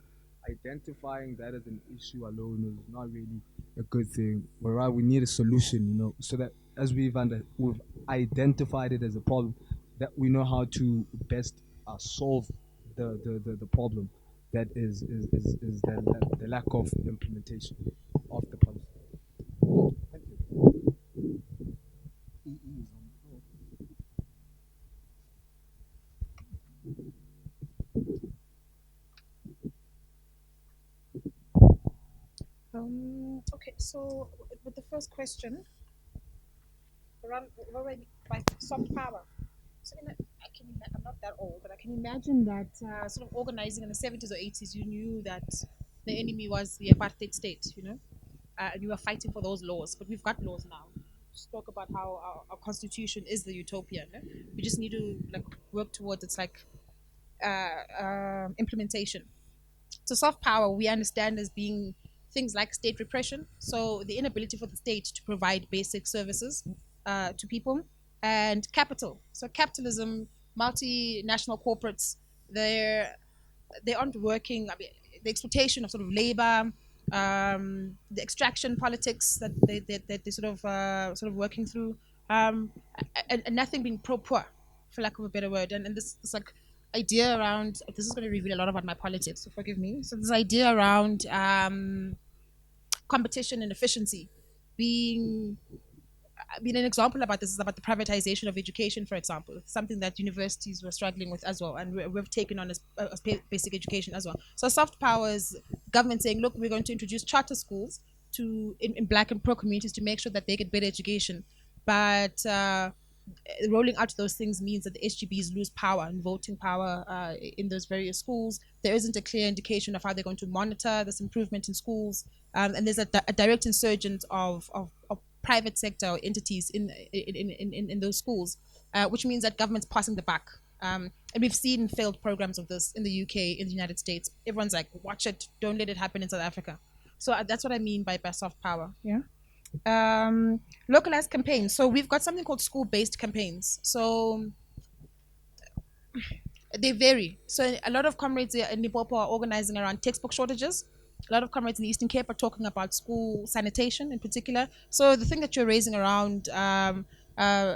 identifying that as an issue alone is not really a good thing. Whereas we need a solution, so that as we've identified it as a problem, that we know how to best solve the problem that is the lack of implementation of the policy. Thank you. EE is on the floor. Okay, so with the first question, around already by soft power. So I'm not that old, but I can imagine that sort of organizing in the 70s or 80s, you knew that the enemy was the apartheid state, and you were fighting for those laws. But we've got laws now. Spoke about how our constitution is the utopia. No? We just need to like work towards its like implementation. So soft power we understand as being things like state repression, so the inability for the state to provide basic services to people, and capital. So capitalism, multinational corporates, they aren't working. I mean, the exploitation of sort of labor, the extraction politics that they sort of working through, and nothing being pro poor, for lack of a better word. And this like idea around, this is going to reveal a lot about my politics, so forgive me. So this idea around competition and efficiency being, I mean, an example about this is about the privatization of education, for example, something that universities were struggling with as well, and we've taken on as basic education as well. So soft power is government saying, look, we're going to introduce charter schools in black and pro communities to make sure that they get better education, but rolling out those things means that the SGBs lose power and voting power in those various schools. There isn't a clear indication of how they're going to monitor this improvement in schools, and there's a direct insurgence of private sector entities in those schools, which means that government's passing the buck. And we've seen failed programs of this in the UK, in the United States. Everyone's like, watch it, don't let it happen in South Africa. So that's what I mean by soft power. Yeah. Localized campaigns. So we've got something called school-based campaigns. So they vary. So a lot of comrades in Limpopo are organizing around textbook shortages. A lot of comrades in the Eastern Cape are talking about school sanitation in particular. So the thing that you're raising around uh,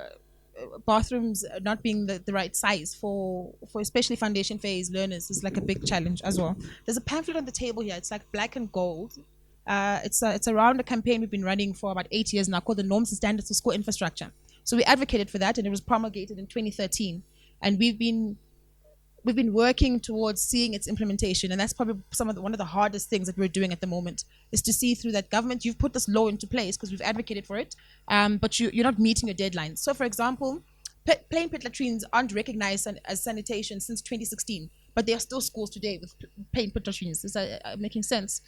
bathrooms not being the right size for especially foundation phase learners is like a big challenge as well. There's a pamphlet on the table here. It's like black and gold. It's around a campaign we've been running for about 8 years now called the Norms and Standards of School Infrastructure. So we advocated for that, and it was promulgated in 2013. And we've been working towards seeing its implementation, and that's probably one of the hardest things that we're doing at the moment is to see through that government. You've put this law into place because we've advocated for it, but you're not meeting your deadlines. So, for example, plain pit latrines aren't recognized as sanitation since 2016, but there are still schools today with plain pit latrines. Is that making sense?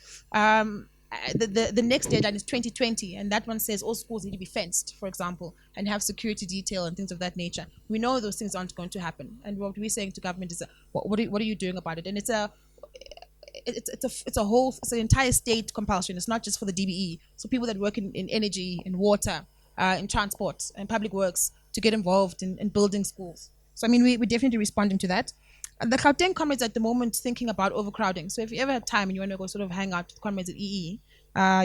The next deadline is 2020, and that one says all schools need to be fenced, for example, and have security detail and things of that nature. We know those things aren't going to happen, and what we're saying to government is, what are you doing about it? And it's an entire state compulsion. It's not just for the DBE. So people that work in energy, in water, in transport, and public works to get involved in building schools. So I mean, we're definitely responding to that. And the Gauteng comrades at the moment thinking about overcrowding. So if you ever have time and you want to go sort of hang out with comrades at EE,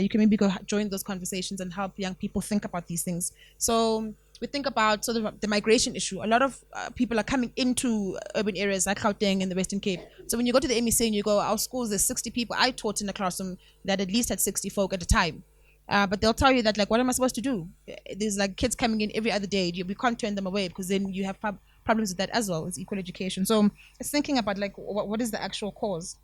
you can maybe go join those conversations and help young people think about these things. So we think about sort of the migration issue. A lot of people are coming into urban areas like Gauteng and the Western Cape. So when you go to the MEC and you go, our schools, there's 60 people. I taught in a classroom that at least had 60 folk at a time. But they'll tell you that, like, what am I supposed to do? There's like kids coming in every other day. We can't turn them away because then you have problems with that as well as equal education. So it's thinking about like what is the actual cause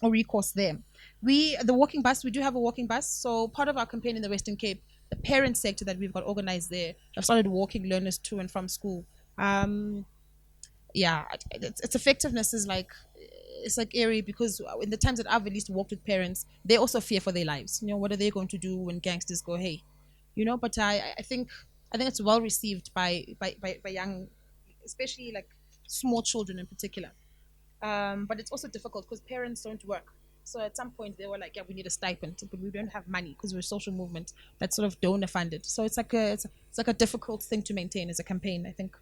or recourse there. The walking bus, we do have a walking bus. So part of our campaign in the Western Cape, the parent sector that we've got organized there have started walking learners to and from school. Yeah, its effectiveness is like, it's like eerie because in the times that I've at least walked with parents, they also fear for their lives. You know, what are they going to do when gangsters go, hey? You know, but I think it's well received by young, especially like small children in particular. But it's also difficult because parents don't work. So at some point they were like, yeah, we need a stipend, but we don't have money because we're a social movement that's sort of donor funded. So it's like a difficult thing to maintain as a campaign, I think.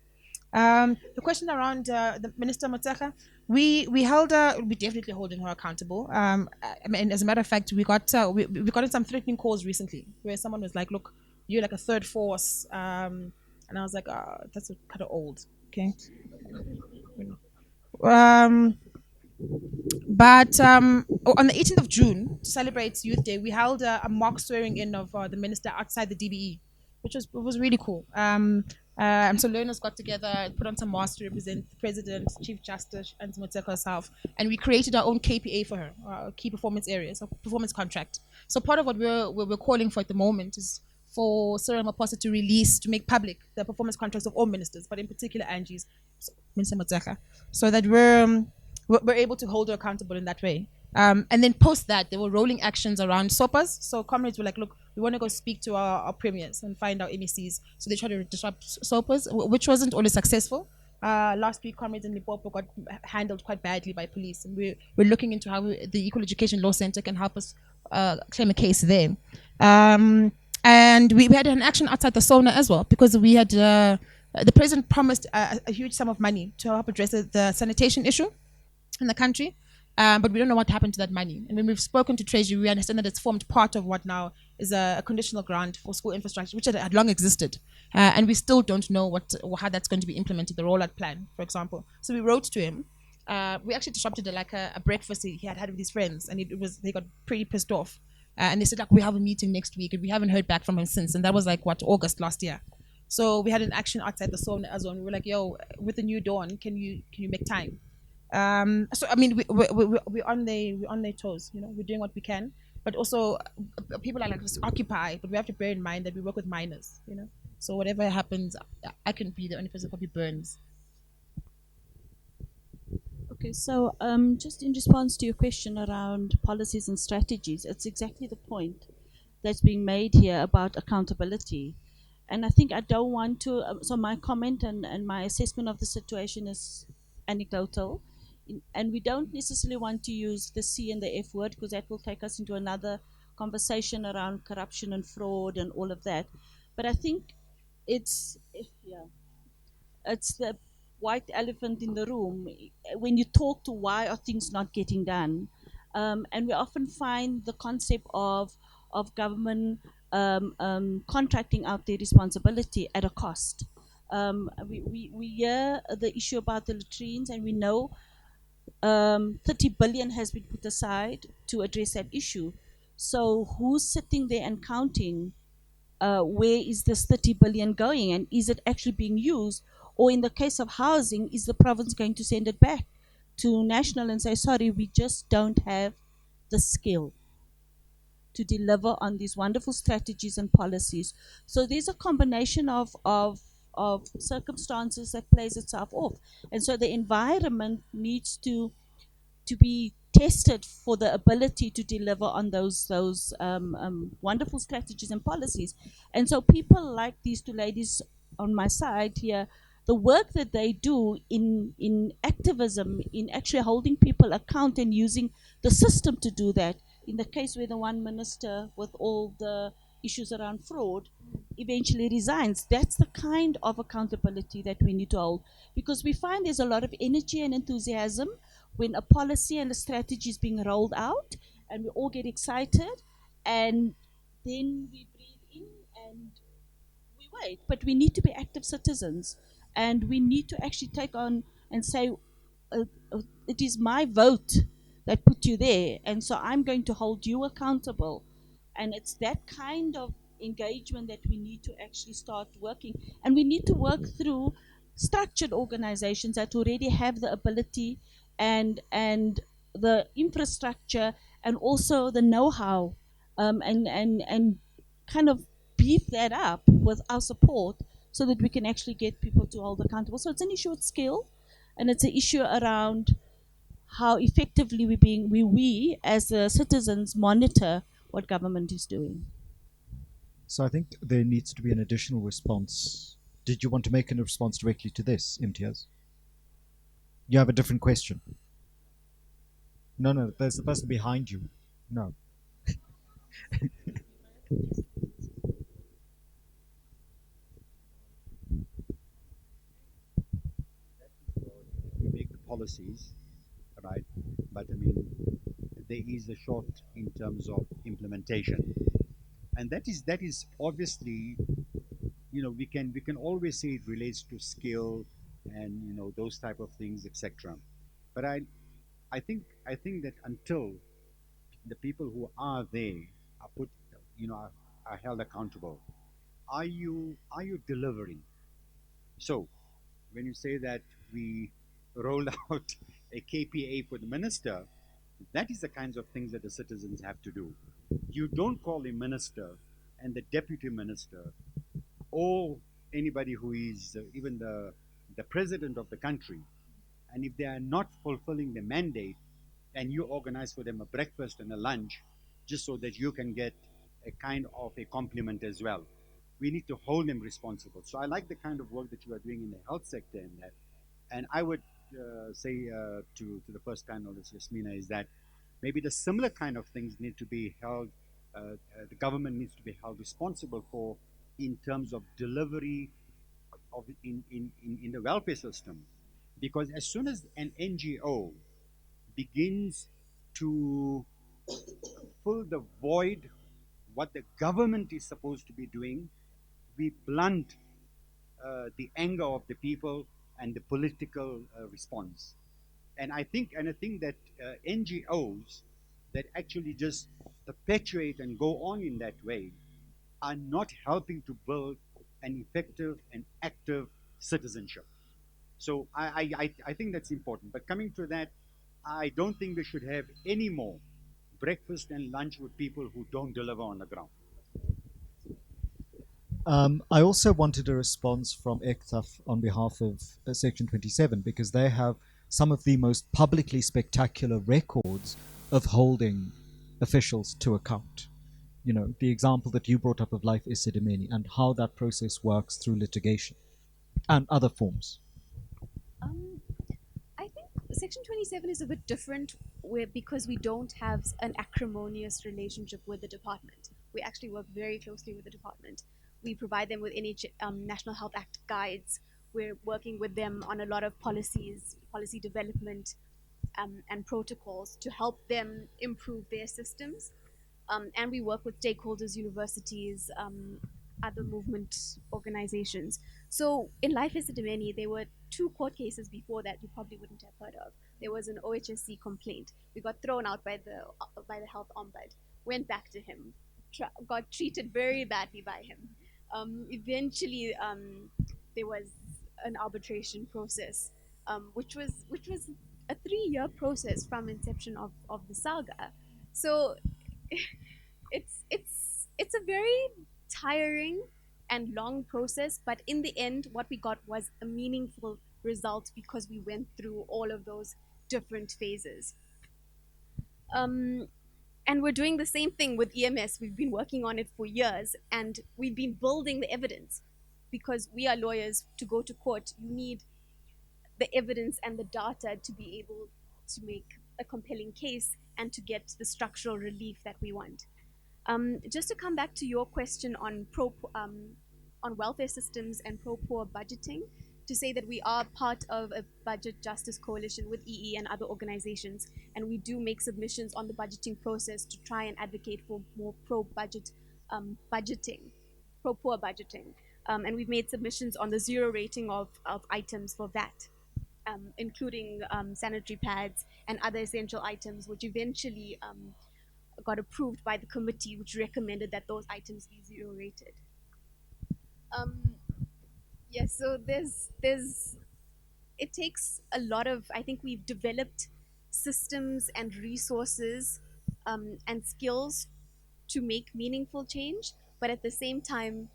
The question around the Minister Motsecha, we definitely holding her accountable. I mean, as a matter of fact, we got in some threatening calls recently where someone was like, "Look, you're like a third force," and I was like, "That's kind of old." Okay. But on the 18th of June, to celebrate Youth Day, we held a mock swearing in of the minister outside the DBE, which was really cool. So learners got together, put on some masks to represent the president, Chief Justice, and Motsecha herself, and we created our own KPA for her, key performance areas, or performance contract. So part of what we're calling for at the moment is for Cyril Ramaphosa to make public the performance contracts of all ministers, but in particular Angie's, Minister Motsecha, so that we're able to hold her accountable in that way. And then post that, there were rolling actions around SOPAs. So comrades were like, look, we want to go speak to our premiers and find our MECs. So they tried to disrupt SOPAs, which wasn't always successful. Last week, comrades in Limpopo got handled quite badly by police. And we're looking into how the Equal Education Law Center can help us claim a case there. And we had an action outside the SONA as well, because we had the president promised a huge sum of money to help address the sanitation issue in the country, but we don't know what happened to that money. And when we've spoken to Treasury, we understand that it's formed part of what now is a conditional grant for school infrastructure, which had long existed. And we still don't know how that's going to be implemented, the rollout plan, for example. So we wrote to him. We actually disrupted a breakfast he had with his friends, and they got pretty pissed off. And they said, like, we have a meeting next week, and we haven't heard back from him since. And that was like, August last year. So we had an action outside the SONA as well. And we were like, yo, with the new dawn, can you make time? So I mean, we're on their toes. You know, we're doing what we can, but also people are like, let's occupy, but we have to bear in mind that we work with minors. You know, so whatever happens, I can be the only person who probably burns. Okay, so just in response to your question around policies and strategies, it's exactly the point that's being made here about accountability. And I think I don't want to, so my comment and my assessment of the situation is anecdotal. And we don't necessarily want to use the C and the F word, because that will take us into another conversation around corruption and fraud and all of that. But I think it's the white elephant in the room. When you talk to why are things not getting done, And we often find the concept of government contracting out their responsibility at a cost. We hear the issue about the latrines, and we know 30 billion has been put aside to address that issue. So who's sitting there and counting where is this 30 billion going, and is it actually being used? Or in the case of housing, is the province going to send it back to national and say, sorry, we just don't have the skill to deliver on these wonderful strategies and policies? So there's a combination of circumstances that plays itself off. And so the environment needs to be tested for the ability to deliver on those wonderful strategies and policies. And so people like these two ladies on my side here, the work that they do in activism, in actually holding people account and using the system to do that. In the case where the one minister with all the issues around fraud eventually resigns, that's the kind of accountability that we need to hold, because we find there's a lot of energy and enthusiasm when a policy and a strategy is being rolled out, and we all get excited, and then we breathe in and we wait. But we need to be active citizens, and we need to actually take on and say, it is my vote that put you there, and so I'm going to hold you accountable. And it's that kind of engagement that we need to actually start working. And we need to work through structured organizations that already have the ability and the infrastructure and also the know-how, and kind of beef that up with our support so that we can actually get people to hold accountable. So it's an issue of skill, and it's an issue around how effectively we as citizens monitor what government is doing. So I think there needs to be an additional response. Did you want to make a response directly to this, Imtiaz? You have a different question. No, there's the person behind you. No. You make the policies, right? But I mean, there is a short in terms of implementation, and that is obviously, we can always say it relates to skill and those type of things, etc. But I think that until the people who are there are put, are held accountable, are you delivering? So when you say that we rolled out a KPA for the minister, that is the kinds of things that the citizens have to do. You don't call a minister and the deputy minister or anybody who is even the president of the country, and if they are not fulfilling the mandate, and you organize for them a breakfast and a lunch just so that you can get a kind of a compliment as well. We need to hold them responsible. So I like the kind of work that you are doing in the health sector in that. And I would say to the first panelist, Yasmine, is that maybe the similar kind of things need to be held, the government needs to be held responsible for in terms of delivery in the welfare system. Because as soon as an NGO begins to fill the void what the government is supposed to be doing, we blunt the anger of the people and the political response. And I think that NGOs that actually just perpetuate and go on in that way are not helping to build an effective and active citizenship. So I think that's important. But coming to that, I don't think we should have any more breakfast and lunch with people who don't deliver on the ground. I also wanted a response from Ektaa on behalf of Section 27, because they have some of the most publicly spectacular records of holding officials to account. You know, the example that you brought up of Life Isidimeni and how that process works through litigation and other forms. I think Section 27 is a bit different because we don't have an acrimonious relationship with the department. We actually work very closely with the department. We provide them with National Health Act guides. We're working with them on a lot of policies, policy development. and protocols to help them improve their systems. And we work with stakeholders, universities, other movement organizations. So in Life Esidimeni, there were 2 court cases before that you probably wouldn't have heard of. There was an OHSC complaint. We got thrown out by the health ombud. Went back to him. Got treated very badly by him. Eventually, there was an arbitration process, which was a 3-year process from inception of the saga. So it's a very tiring and long process, but in the end what we got was a meaningful result because we went through all of those different phases. And we're doing the same thing with EMS. We've been working on it for years, and we've been building the evidence. Because we are lawyers, to go to court you need the evidence and the data to be able to make a compelling case and to get the structural relief that we want. Just to come back to your question on on welfare systems and pro-poor budgeting, to say that we are part of a budget justice coalition with EE and other organizations, and we do make submissions on the budgeting process to try and advocate for more pro-budget budgeting, pro-poor budgeting. And we've made submissions on the 0 rating of items for VAT, including sanitary pads and other essential items, which eventually got approved by the committee, which recommended that those items be 0 rated. Yes, so it takes a lot of, I think we've developed systems and resources and skills to make meaningful change, but at the same time,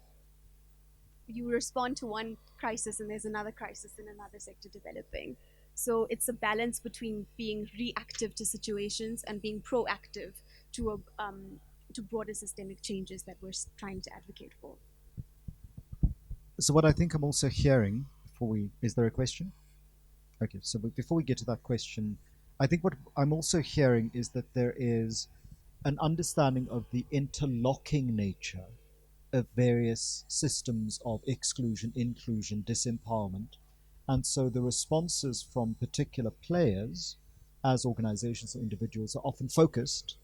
you respond to one crisis and there's another crisis in another sector developing. So it's a balance between being reactive to situations and being proactive to broader systemic changes that we're trying to advocate for. So what I think I'm also hearing, is there a question? Okay, so before we get to that question, I think what I'm also hearing is that there is an understanding of the interlocking nature of various systems of exclusion, inclusion, disempowerment. And so the responses from particular players, as organizations or individuals, are often focused,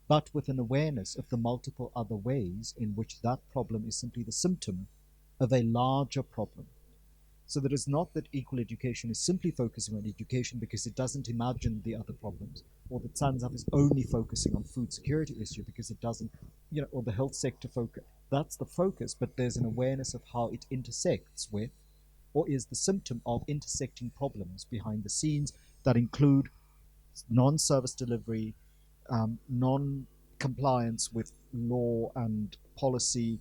but with an awareness of the multiple other ways in which that problem is simply the symptom of a larger problem. So that it's not that equal education is simply focusing on education because it doesn't imagine the other problems, or that Sanzaf is only focusing on food security issue because it doesn't, or the health sector focus. That's the focus, but there's an awareness of how it intersects with, or is the symptom of intersecting problems behind the scenes that include non-service delivery, non-compliance with law and policy,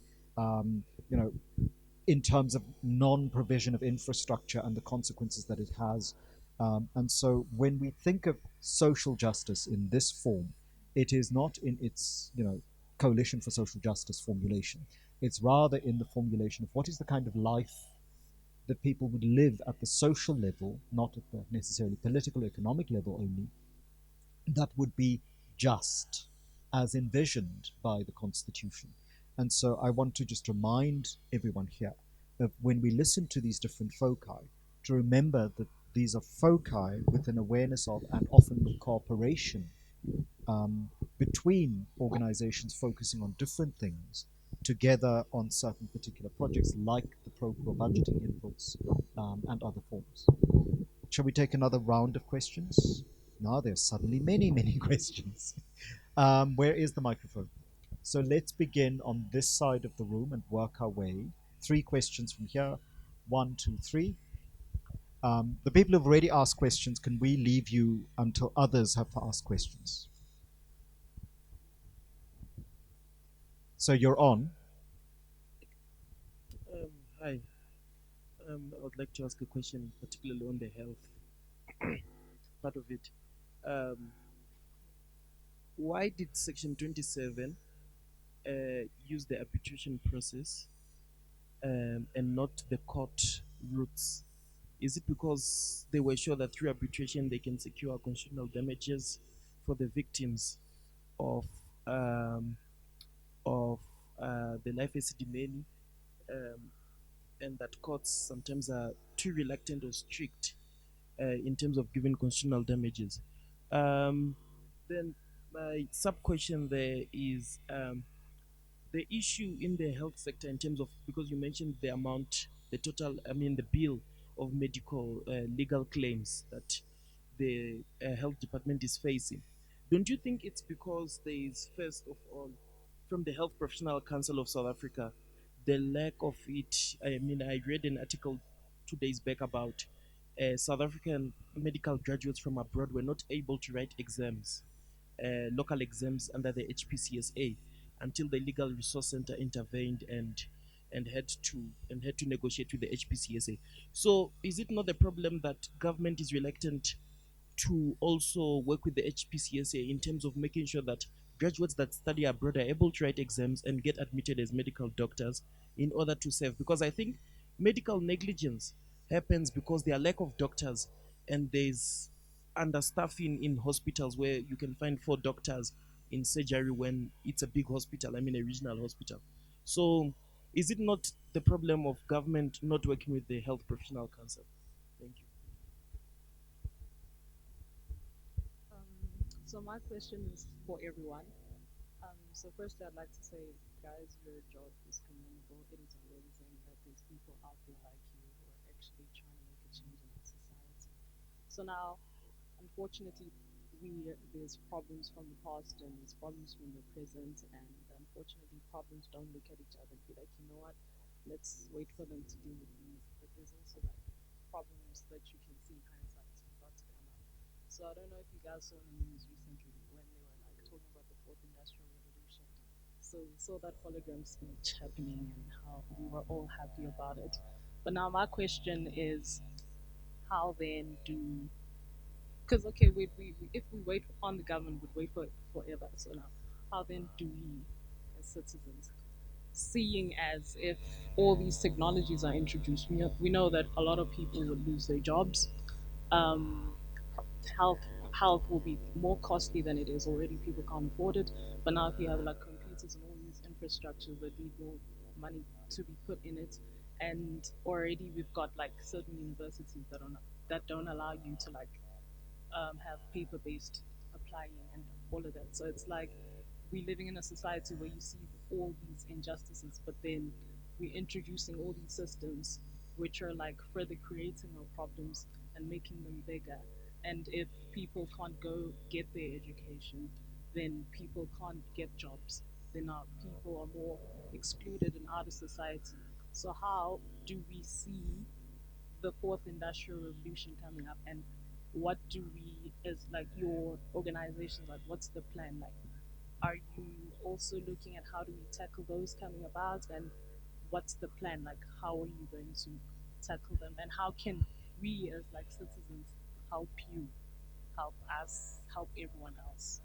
in terms of non-provision of infrastructure and the consequences that it has. And so when we think of social justice in this form, it is not in its, coalition for social justice formulation. It's rather in the formulation of what is the kind of life that people would live at the social level, not at the necessarily political or economic level only, that would be just as envisioned by the Constitution. And so I want to just remind everyone here that when we listen to these different foci, to remember that these are foci with an awareness of and often cooperation between organizations focusing on different things together on certain particular projects like the pro-poor budgeting inputs and other forms. Shall we take another round of questions? Now there's suddenly many, many questions. Where is the microphone? So let's begin on this side of the room and work our way. 3 questions from here. 1, 2, 3. The people who've already asked questions, can we leave you until others have to ask questions? So you're on. Hi. I would like to ask a question, particularly on the health part of it. Why did Section 27 use the arbitration process and not the court routes? Is it because they were sure that through arbitration they can secure constitutional damages for the victims of the life Esidimeni, and that courts sometimes are too reluctant or strict in terms of giving constitutional damages? Then my sub question there is the issue in the health sector in terms of, because you mentioned the amount, the total, I mean the bill of medical legal claims that the health department is facing. Don't you think it's because there is, first of all, from the Health Professional Council of South Africa, the lack of it? I mean, I read an article 2 days back about South African medical graduates from abroad were not able to write exams, local exams under the HPCSA, until the Legal Resource Center intervened and had to negotiate with the HPCSA. So, is it not the problem that government is reluctant to also work with the HPCSA in terms of making sure that graduates that study abroad are able to write exams and get admitted as medical doctors in order to serve? Because I think medical negligence happens because there are lack of doctors, and there's understaffing in hospitals where you can find 4 doctors in surgery when it's a big hospital, I mean a regional hospital. So is it not the problem of government not working with the Health Professional Council? Thank you. So my question is for everyone. So first I'd like to say, guys, your job is commendable. It is amazing that there's people out there like you who are actually trying to make a change in our society. So now, unfortunately, there's problems from the past and there's problems from the present, and unfortunately problems don't look at each other and be like, you know what, let's wait for them to deal with these. But there's also like problems that you can see in hindsight about to come up. So I don't know if you guys saw in the news recently when they were like talking about the fourth industrial revolution. So we saw that hologram speech happening and how we were all happy about it. But now my question is, how then do, because okay, if we wait on the government, we'd wait for forever. So now, how then do we, as citizens, seeing as if all these technologies are introduced, we know that a lot of people would lose their jobs. Um, health will be more costly than it is already. People can't afford it. But now if you have like computers and all these infrastructures that need more money to be put in it, and already we've got like certain universities that don't allow you to like have paper-based applying and all of that. So it's like we're living in a society where you see all these injustices, but then we're introducing all these systems which are like further creating our problems and making them bigger. And if people can't go get their education, then people can't get jobs. Then our people are more excluded and out of society. So how do we see the fourth industrial revolution coming up, and what do we, as like your organization, like what's the plan? Like, are you also looking at how do we tackle those coming about, and what's the plan? Like, how are you going to tackle them, and how can we as like citizens help you, help us, help everyone else?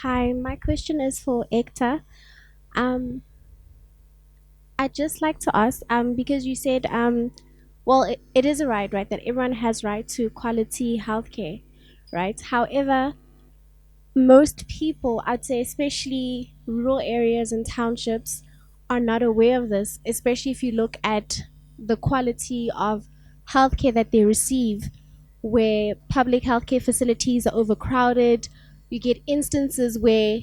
Hi, my question is for Ektaa. I'd just like to ask, because you said, well, it is a right, that everyone has right to quality healthcare, right? However, most people, I'd say, especially rural areas and townships, are not aware of this, especially if you look at the quality of healthcare that they receive, where public healthcare facilities are overcrowded. You get instances where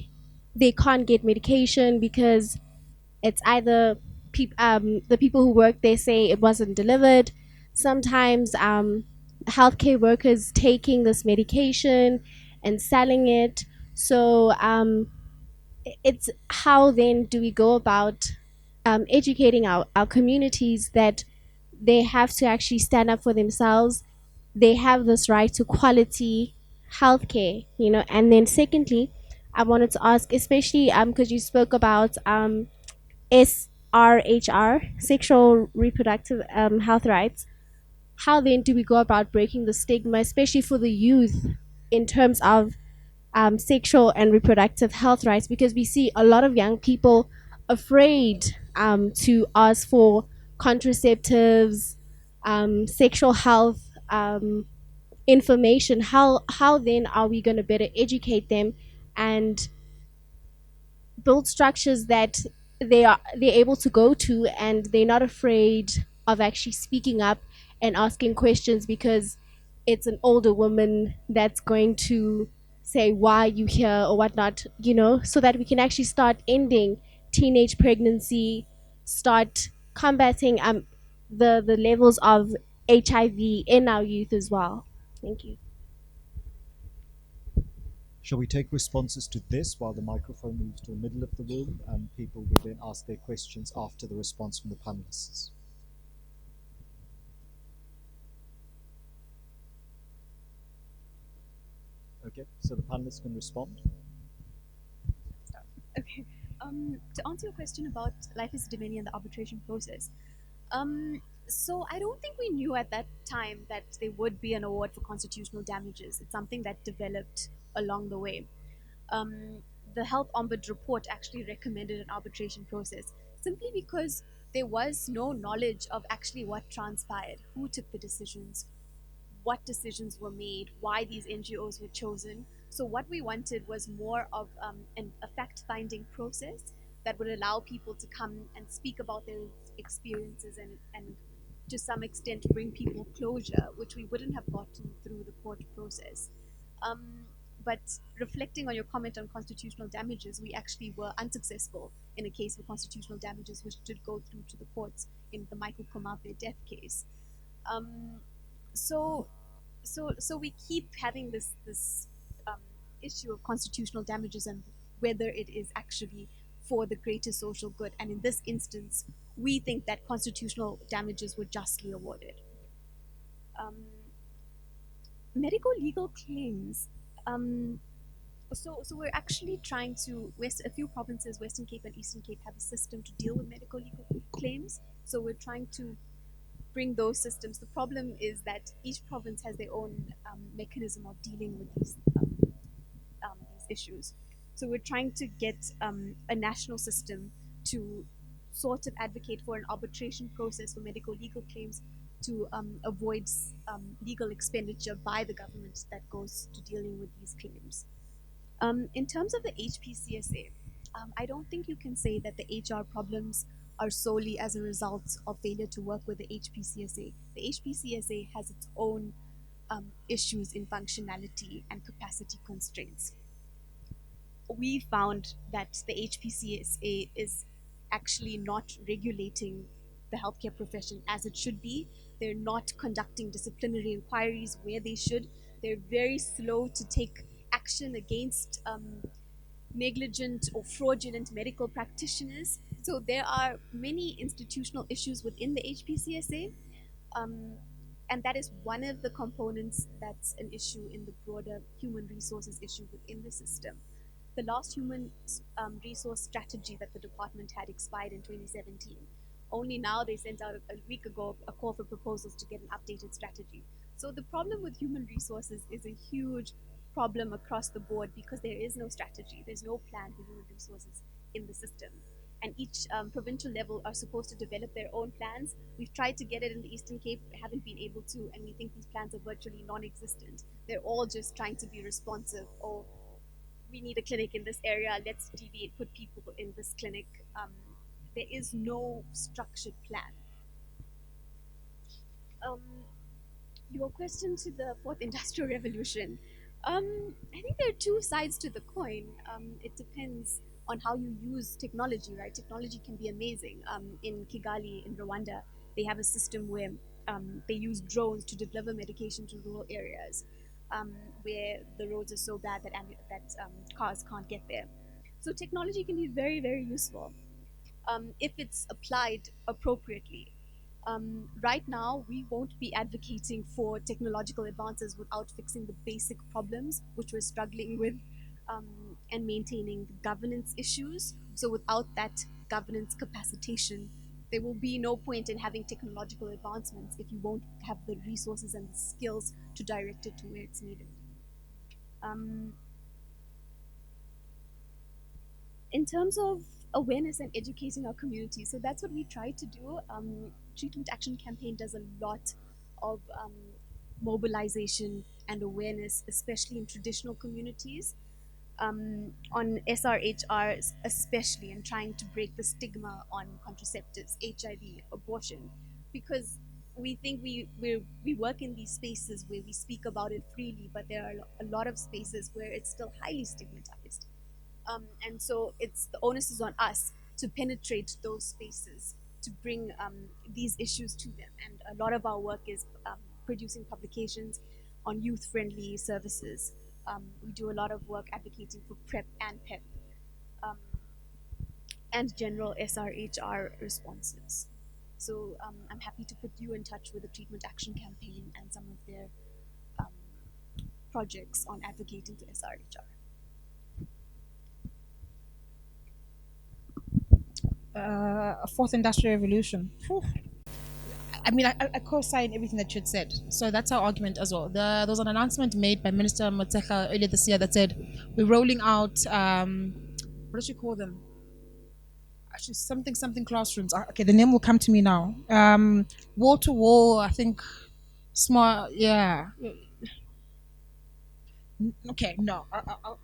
they can't get medication because it's either the people who work there say it wasn't delivered. Sometimes healthcare workers taking this medication and selling it. So it's how then do we go about educating our communities that they have to actually stand up for themselves. They have this right to quality healthcare, And then secondly, I wanted to ask, especially because you spoke about SRHR, sexual reproductive health rights. How then do we go about breaking the stigma, especially for the youth, in terms of sexual and reproductive health rights? Because we see a lot of young people afraid to ask for contraceptives, sexual health information. How then are we going to better educate them and build structures that they're able to go to, and they're not afraid of actually speaking up and asking questions because it's an older woman that's going to say why you here or whatnot, you know, so that we can actually start ending teenage pregnancy, start combating the levels of HIV in our youth as well. Thank you. Shall we take responses to this while the microphone moves to the middle of the room and people will then ask their questions after the response from the panelists? Okay, so the panelists can respond. Okay. To answer your question about life is dominion and the arbitration process, so I don't think we knew at that time that there would be an award for constitutional damages. It's something that developed along the way. Um, the Health Ombud report actually recommended an arbitration process simply because there was no knowledge of actually what transpired, who took the decisions, what decisions were made, why these NGOs were chosen. So what we wanted was more of a fact-finding process that would allow people to come and speak about their experiences and to some extent bring people closure, which we wouldn't have gotten through the court process. But reflecting on your comment on constitutional damages, we actually were unsuccessful in a case for constitutional damages, which did go through to the courts in the Michael Komape death case. So we keep having this issue of constitutional damages and whether it is actually for the greater social good. And in this instance, we think that constitutional damages were justly awarded. Medical legal claims. So we're actually trying to, a few provinces, Western Cape and Eastern Cape, have a system to deal with medical legal claims. So we're trying to bring those systems. The problem is that each province has their own mechanism of dealing with these issues. So we're trying to get a national system to sort of advocate for an arbitration process for medical legal claims to avoid legal expenditure by the government that goes to dealing with these claims. In terms of the HPCSA, I don't think you can say that the HR problems are solely as a result of failure to work with the HPCSA. The HPCSA has its own issues in functionality and capacity constraints. We found that the HPCSA is actually not regulating the healthcare profession as it should be. They're not conducting disciplinary inquiries where they should. They're very slow to take action against negligent or fraudulent medical practitioners. So there are many institutional issues within the HPCSA, and that is one of the components that's an issue in the broader human resources issue within the system. The last human resource strategy that the department had expired in 2017. Only now they sent out a week ago a call for proposals to get an updated strategy. So the problem with human resources is a huge problem across the board because there is no strategy, there's no plan for human resources in the system. And each provincial level are supposed to develop their own plans. We've tried to get it in the Eastern Cape, haven't been able to, and we think these plans are virtually non-existent. They're all just trying to be responsive, or we need a clinic in this area, let's deviate, put people in this clinic. There is no structured plan. Your question to the fourth industrial revolution. I think there are two sides to the coin. It depends on how you use technology, right? Technology can be amazing. In Kigali, in Rwanda, they have a system where they use drones to deliver medication to rural areas where the roads are so bad that cars can't get there. So technology can be very, very useful if it's applied appropriately. Right now, we won't be advocating for technological advances without fixing the basic problems which we're struggling with and maintaining the governance issues. So without that governance capacitation, there will be no point in having technological advancements if you won't have the resources and the skills to direct it to where it's needed. In terms of awareness and educating our community, so that's what we try to do. Treatment Action Campaign does a lot of mobilization and awareness, especially in traditional communities, on SRHR especially, and trying to break the stigma on contraceptives, HIV, abortion, because we think we work in these spaces where we speak about it freely, but there are a lot of spaces where it's still highly stigmatized. And so the onus is on us to penetrate those spaces, to bring these issues to them. And a lot of our work is producing publications on youth-friendly services. We do a lot of work advocating for PrEP and PEP, and general SRHR responses. So I'm happy to put you in touch with the Treatment Action Campaign and some of their projects on advocating for SRHR. Fourth industrial revolution. Whew. I mean, I co-sign everything that you had said. So that's our argument as well. There was an announcement made by Minister Motsekga earlier this year that said we're rolling out, what do you call them? Actually, something classrooms. Okay, the name will come to me now. Wall to wall, I think, smart, yeah. Okay, no, I'll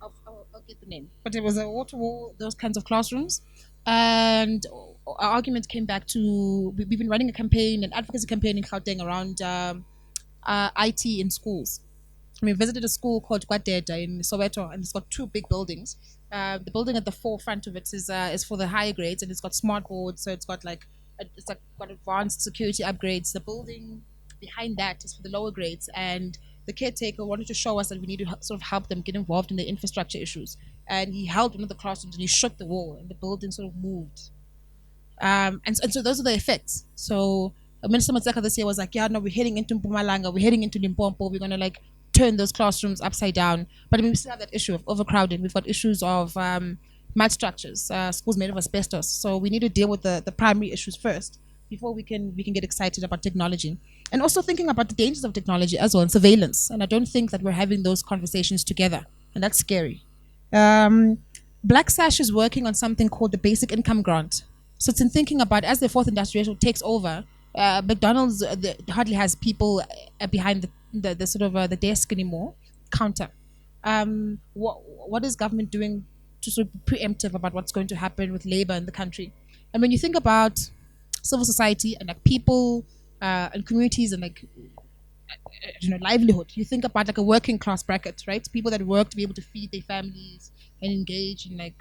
get the name. But it was a wall to wall, those kinds of classrooms. And our argument came back to we've been running a campaign, an advocacy campaign in Gauteng around IT in schools. We visited a school called Moderator in Soweto, and it's got two big buildings. The building at the forefront of it is for the higher grades, and it's got smart boards, so it's got got advanced security upgrades. The building behind that is for the lower grades, and the caretaker wanted to show us that we need to sort of help them get involved in the infrastructure issues. And he held one of the classrooms and he shook the wall, and the building sort of moved. And so those are the effects. So Minister Motsekga this year was like, yeah, no, we're heading into Mpumalanga, we're heading into Limpopo, we're going to turn those classrooms upside down. But I mean, we still have that issue of overcrowding. We've got issues of mud structures, schools made of asbestos. So we need to deal with the primary issues first before we can get excited about technology. And also thinking about the dangers of technology as well, and surveillance. And I don't think that we're having those conversations together. And that's scary. Black Sash is working on something called the Basic Income Grant. So it's in thinking about, as the fourth industrial revolution takes over, McDonald's hardly has people behind the sort of the desk anymore, counter. What is government doing to sort of be preemptive about what's going to happen with labor in the country? And when you think about civil society and people and communities and livelihood, you think about a working class bracket, right? People that work to be able to feed their families and engage in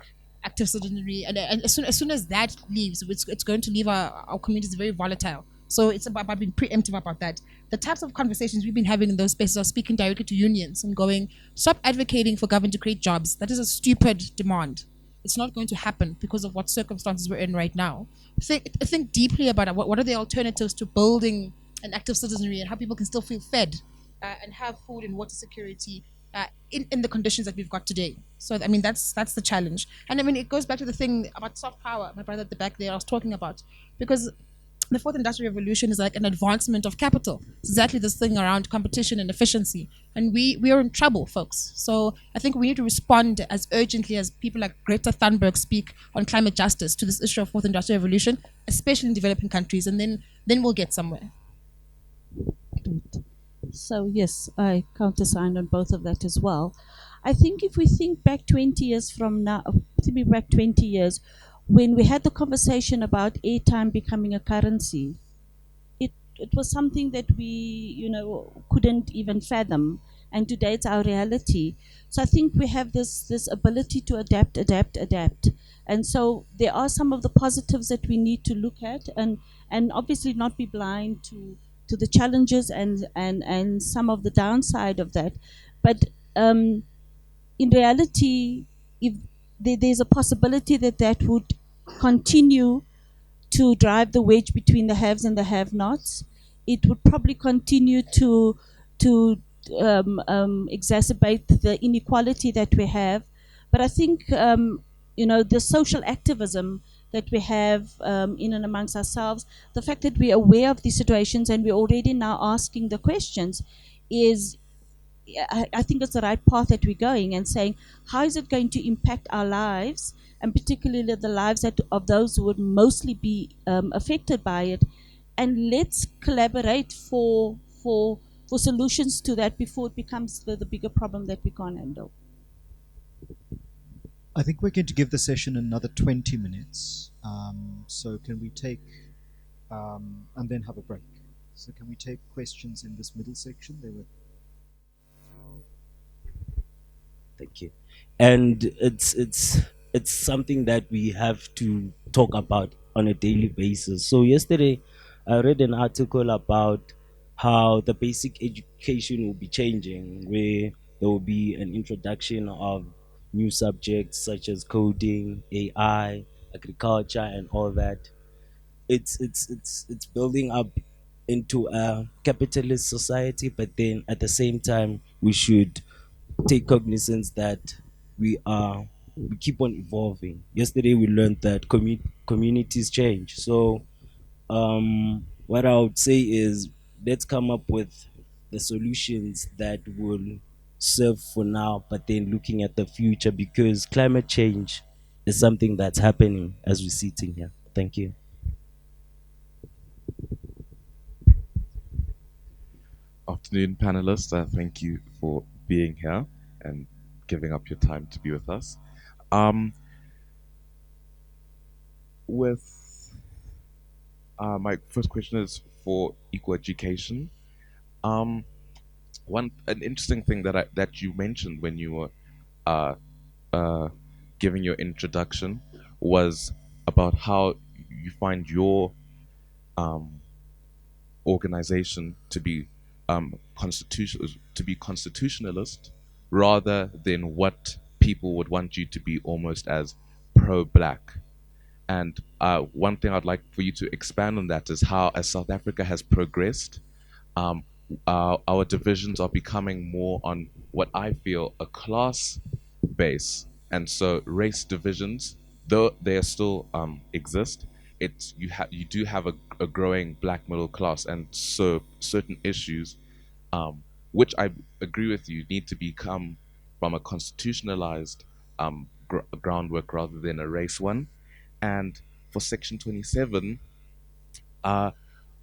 active citizenry, and as soon as that leaves, it's going to leave our communities very volatile. So it's about being preemptive about that. The types of conversations we've been having in those spaces are speaking directly to unions and going, stop advocating for government to create jobs. That is a stupid demand. It's not going to happen because of what circumstances we're in right now. Think deeply about it. What are the alternatives to building an active citizenry and how people can still feel fed and have food and water security in the conditions that we've got today. So I mean that's the challenge. And I mean it goes back to the thing about soft power, my brother at the back there I was talking about, because the fourth industrial revolution is like an advancement of capital. It's exactly this thing around competition and efficiency. And we are in trouble, folks. So I think we need to respond as urgently as people like Greta Thunberg speak on climate justice to this issue of fourth industrial revolution, especially in developing countries, and then we'll get somewhere. So yes, I countersign on both of that as well. I think if we think back 20 years from now, maybe back 20 years, when we had the conversation about airtime becoming a currency, it was something that we couldn't even fathom, and today it's our reality. So I think we have this ability to adapt, and so there are some of the positives that we need to look at, and obviously not be blind to the challenges and some of the downside of that. But in reality, if there's a possibility that would continue to drive the wedge between the haves and the have-nots, it would probably continue to exacerbate the inequality that we have. But I think the social activism that we have in and amongst ourselves, the fact that we're aware of these situations and we're already now asking the questions, is I think it's the right path that we're going, and saying how is it going to impact our lives, and particularly the lives of those who would mostly be affected by it, and let's collaborate for solutions to that before it becomes the bigger problem that we can't handle. I think we're going to give the session another 20 minutes. So can we take and then have a break? So can we take questions in this middle section? They were. Thank you. And it's something that we have to talk about on a daily basis. So yesterday, I read an article about how the basic education will be changing, where there will be an introduction of new subjects such as coding, AI, agriculture, and all that. It's building up into a capitalist society, but then at the same time, we should take cognizance that we keep on evolving. Yesterday we learned that communities change. So what I would say is, let's come up with the solutions that will serve for now, but then looking at the future, because climate change is something that's happening as we're sitting here. Thank you. Afternoon, panelists. Thank you for being here and giving up your time to be with us. With my first question is for equal education. An interesting thing that you mentioned when you were uh, giving your introduction was about how you find your um, organization to be constitutionalist rather than what people would want you to be, almost as pro-black. And one thing I'd like for you to expand on that is how, as South Africa has progressed, um, our divisions are becoming more on what I feel a class base, and so race divisions, though they still exist, you do have a growing black middle class, and so certain issues, which I agree with you, need to become from a constitutionalized groundwork rather than a race one. And for Section 27,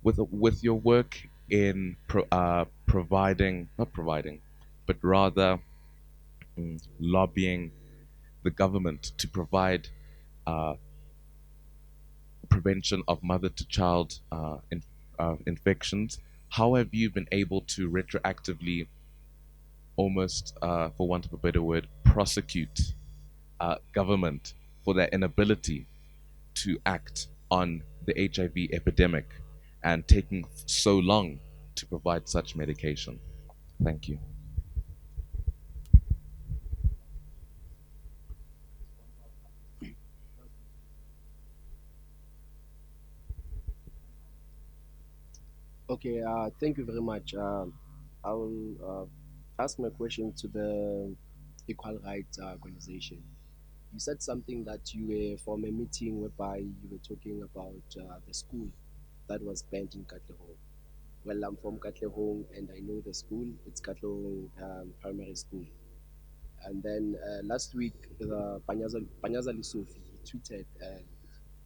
with your work in providing, not providing, but rather lobbying the government to provide uh, prevention of mother-to-child infections, how have you been able to retroactively, almost for want of a better word, prosecute government for their inability to act on the HIV epidemic and taking so long to provide such medication? Thank you. Okay, thank you very much. I will ask my question to the Equal Rights Organization. You said something that you were from a meeting whereby you were talking about the school that was banned in Katlehong. Well, I'm from Katlehong and I know the school. It's Katlehong Primary School. And then last week, Panyaza Lissofi tweeted, and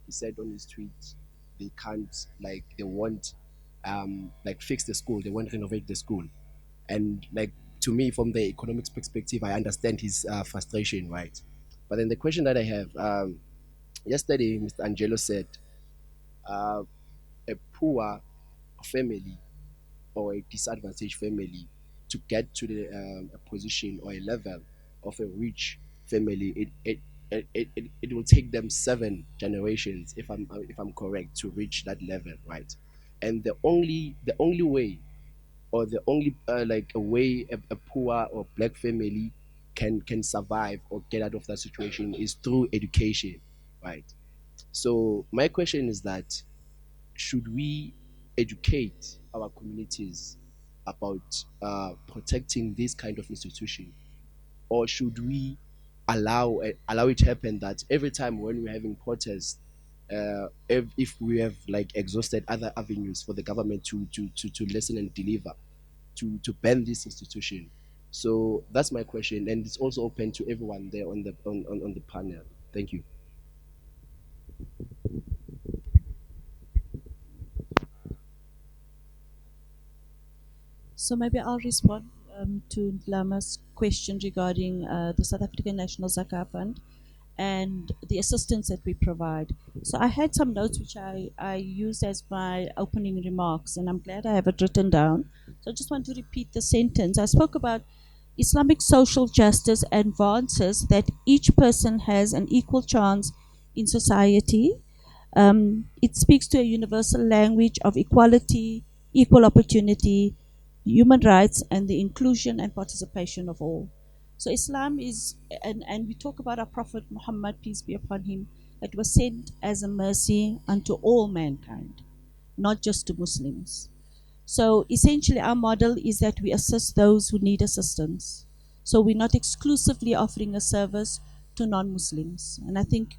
he said on his tweet, they can't, like, they won't like fix the school, they won't renovate the school. And like, to me, from the economics perspective, I understand his frustration, right? But then the question that I have, yesterday, Mr. Angelo said a poor family or a disadvantaged family to get to the a position or a level of a rich family, it will take them 7 generations, if I'm correct, to reach that level, right? And the only way, or the only like a way a poor or black family can survive or get out of that situation is through education, right? So my question is that, should we educate our communities about protecting this kind of institution, or should we allow it to happen that every time when we're having protests, if we have like exhausted other avenues for the government to listen and deliver, to ban this institution? So that's my question, and it's also open to everyone there on the panel. Thank you. So maybe I'll respond to Lama's question regarding the South African National Zakah Fund. and the assistance that we provide. So I had some notes which I used as my opening remarks, and I'm glad I have it written down. So I just want to repeat the sentence. I spoke about Islamic social justice advances that each person has an equal chance in society. It speaks to a universal language of equality, equal opportunity, human rights, and the inclusion and participation of all. So Islam is, and we talk about our Prophet Muhammad, peace be upon him, that was sent as a mercy unto all mankind, not just to Muslims. So essentially, our model is that we assist those who need assistance. So we're not exclusively offering a service to non-Muslims. And I think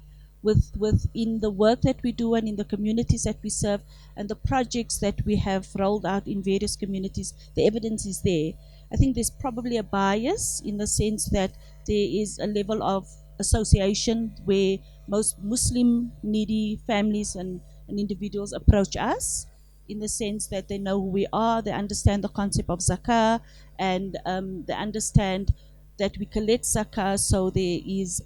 in the work that we do and in the communities that we serve and the projects that we have rolled out in various communities, the evidence is there. I think there's probably a bias in the sense that there is a level of association where most Muslim needy families and individuals approach us in the sense that they know who we are, they understand the concept of zakah, and they understand that we collect zakah, so there is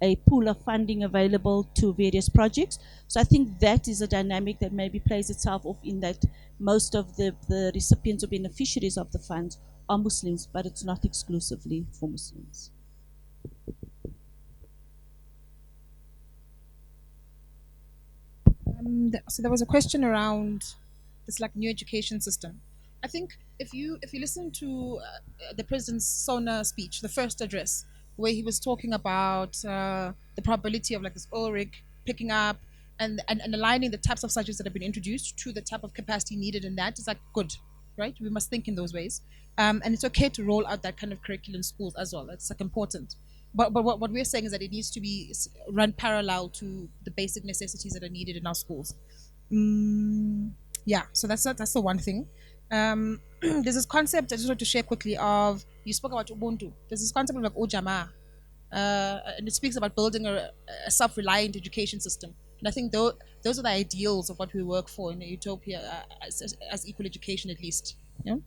a pool of funding available to various projects. So I think that is a dynamic that maybe plays itself off in that most of the recipients or beneficiaries of the funds are Muslims, but it's not exclusively for Muslims. So there was a question around this like new education system. I think if you listen to the president's Sona speech, the first address, where he was talking about the probability of like this oil rig picking up and aligning the types of subjects that have been introduced to the type of capacity needed in that is like good, right? We must think in those ways, and it's okay to roll out that kind of curriculum in schools as well. That's like important. But what we're saying is that it needs to be run parallel to the basic necessities that are needed in our schools. Yeah, so that's the one thing. There's this concept I just want to share quickly of, you spoke about Ubuntu. There's this concept of like Ojama, and it speaks about building a self-reliant education system. And I think those are the ideals of what we work for in a utopia, as equal education at least. Yeah.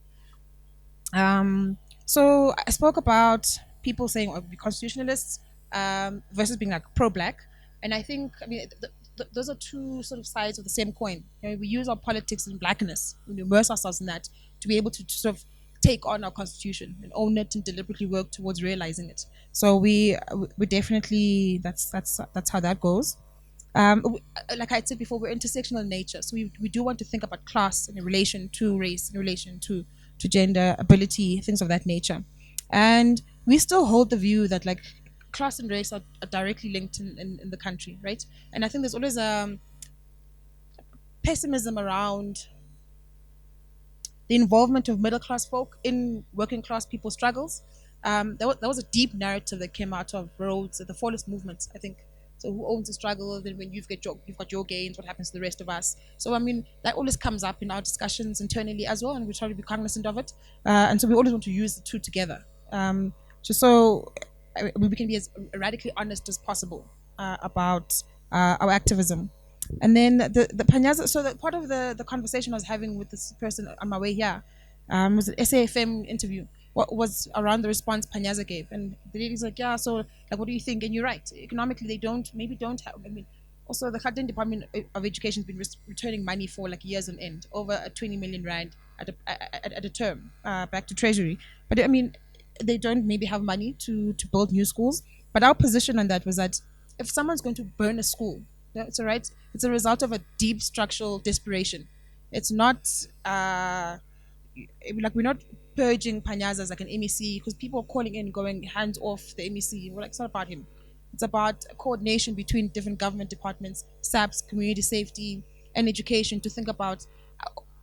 So I spoke about people saying oh, we're constitutionalists versus being like pro-black, and I think those are two sort of sides of the same coin. You know, we use our politics and blackness, we immerse ourselves in that to be able to sort of take on our constitution and own it and deliberately work towards realizing it. So we definitely that's how that goes. Like I said before, we're intersectional in nature, so we do want to think about class in relation to race, in relation to gender, ability, things of that nature. And we still hold the view that like class and race are directly linked in the country, right? And I think there's always pessimism around the involvement of middle class folk in working class people's struggles. There was a deep narrative that came out of Rhodes, the Fallist movement, I think. So who owns the struggle? Then when you've got your gains, what happens to the rest of us? So I mean, that always comes up in our discussions internally as well, and we try to be cognizant of it. And so we always want to use the two together, just so we can be as radically honest as possible about our activism. And then the Panyaza, so that part of the conversation I was having with this person on my way here was an SAFM interview. What was around the response Panyaza gave, and the lady's like, yeah, so like, what do you think? And you're right. Economically, they don't have. I mean, also the Khatin Department of Education has been returning money for like years on end, over 20 million rand at a term back to Treasury. But I mean, they don't maybe have money to build new schools. But our position on that was that if someone's going to burn a school, that's all right. It's a result of a deep structural desperation. It's not like we're not purging Panyaza as like an MEC, because people are calling in going hands off the MEC. We're like, it's not about him. It's about coordination between different government departments, SAPS, community safety, and education, to think about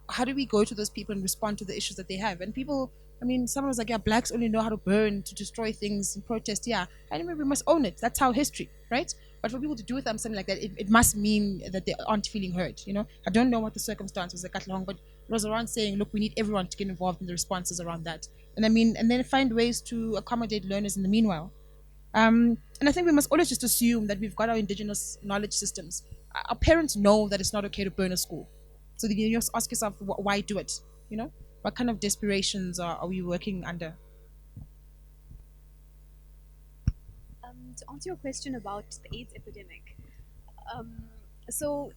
how do we go to those people and respond to the issues that they have. And people, I mean, someone was like, yeah, blacks only know how to burn, to destroy things and protest. Yeah, and we must own it. That's our history, right? But for people to do with them something like that, it must mean that they aren't feeling heard. You know, I don't know what the circumstance was like long, but it was around saying, look, we need everyone to get involved in the responses around that. And I mean, and then find ways to accommodate learners in the meanwhile. And I think we must always just assume that we've got our indigenous knowledge systems. Our parents know that it's not okay to burn a school. So you just ask yourself, why do it? You know, what kind of desperations are we working under? To answer your question about the AIDS epidemic, so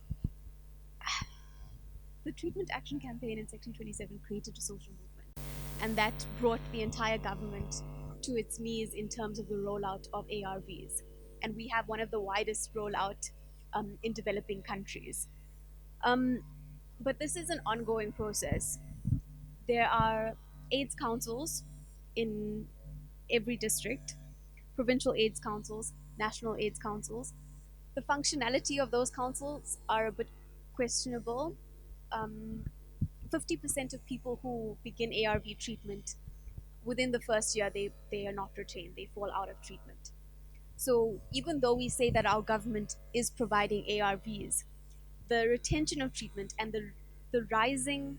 the Treatment Action Campaign in Section 27 created a social movement, and that brought the entire government to its knees in terms of the rollout of ARVs. And we have one of the widest rollout in developing countries. But this is an ongoing process. There are AIDS councils in every district, provincial AIDS councils, national AIDS councils. The functionality of those councils are a bit questionable. 50% of people who begin ARV treatment within the first year, they are not retained, they fall out of treatment. So even though we say that our government is providing ARVs, the retention of treatment and the rising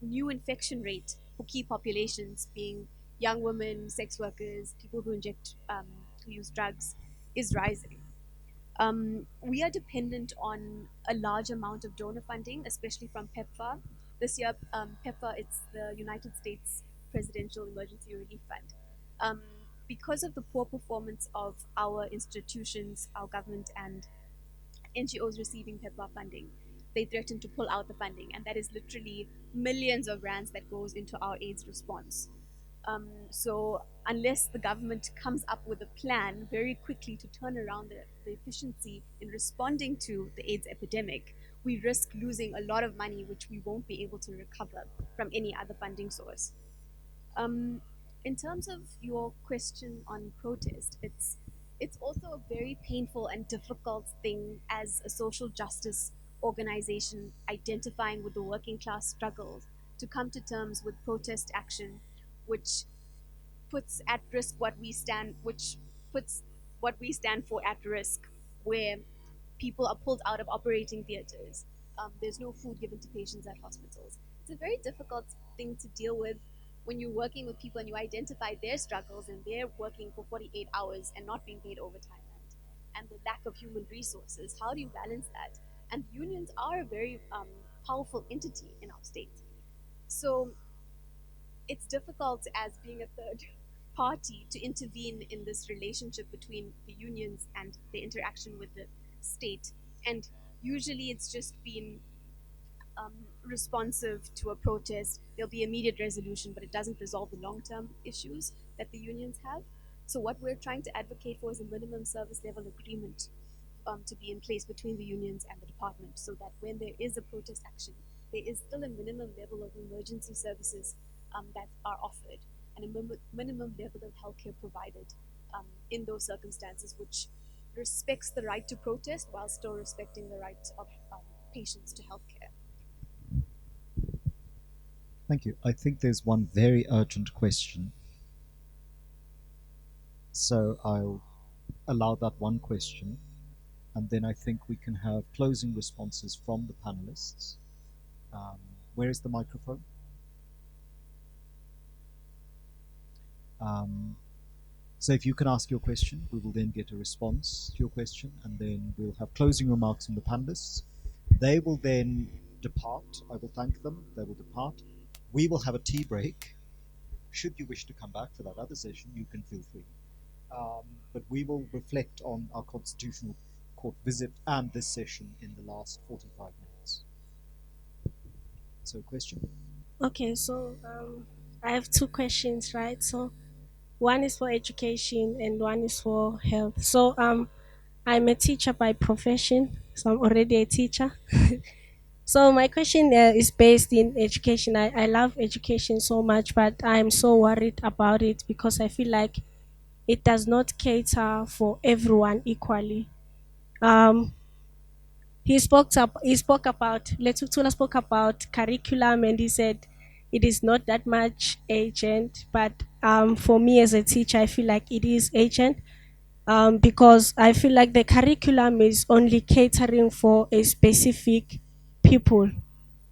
new infection rate for key populations, being young women, sex workers, people who inject, who use drugs, is rising. We are dependent on a large amount of donor funding, especially from PEPFAR. This year, PEPFAR, it's the United States Presidential Emergency Relief Fund. Because of the poor performance of our institutions, our government, and NGOs receiving PEPFAR funding, they threatened to pull out the funding, and that is literally millions of rands that goes into our AIDS response. So unless the government comes up with a plan very quickly to turn around the efficiency in responding to the AIDS epidemic, we risk losing a lot of money which we won't be able to recover from any other funding source. In terms of your question on protest, it's also a very painful and difficult thing as a social justice organization identifying with the working class struggles to come to terms with protest action, which puts at risk what we stand, which puts what we stand for at risk, where people are pulled out of operating theaters. There's no food given to patients at hospitals. It's a very difficult thing to deal with when you're working with people and you identify their struggles and they're working for 48 hours and not being paid overtime, and the lack of human resources. How do you balance that? And unions are a very powerful entity in our state. So it's difficult as being a third party to intervene in this relationship between the unions and the interaction with the state. And usually it's just been responsive to a protest. There'll be immediate resolution, but it doesn't resolve the long-term issues that the unions have. So what we're trying to advocate for is a minimum service level agreement to be in place between the unions and the department, so that when there is a protest action, there is still a minimum level of emergency services that are offered, and a minimum level of healthcare provided in those circumstances, which respects the right to protest while still respecting the right of patients to healthcare. Thank you. I think there's one very urgent question. So I'll allow that one question, and then I think we can have closing responses from the panelists. Where is the microphone? So if you can ask your question, we will then get a response to your question, and then we'll have closing remarks from the panelists. They will then depart. I will thank them. They will depart. We will have a tea break. Should you wish to come back for that other session, you can feel free. But we will reflect on our Constitutional Court visit and this session in the last 45 minutes. So, question? Okay, so I have two questions, right? So one is for education and one is for health. So I'm a teacher by profession, so I'm already a teacher. So my question is based in education. I love education so much, but I'm so worried about it because I feel like it does not cater for everyone equally. He spoke about Letutula spoke about curriculum, and he said it is not that much agent, but for me as a teacher, I feel like it is agent because I feel like the curriculum is only catering for a specific people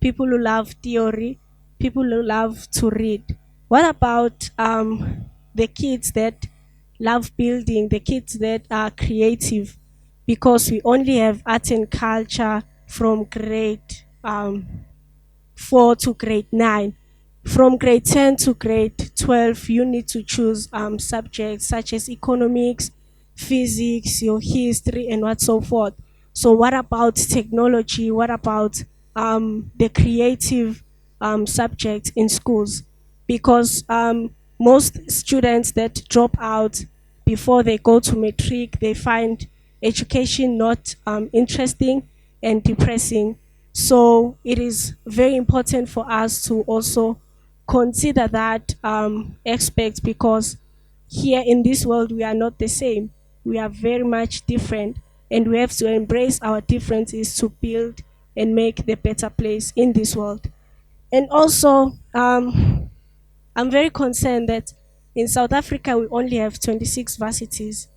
who love theory, people who love to read. What about the kids that love building, the kids that are creative? Because we only have art and culture from grade 4 to grade 9. From grade 10 to grade 12, you need to choose subjects such as economics, physics, your history, and what so forth. So what about technology? What about the creative subjects in schools? Because most students that drop out before they go to matric, they find education not interesting and depressing. So it is very important for us to also consider that aspect, because here in this world we are not the same. We are very much different, and we have to embrace our differences to build and make the better place in this world. And also, I'm very concerned that in South Africa we only have 26 varsities,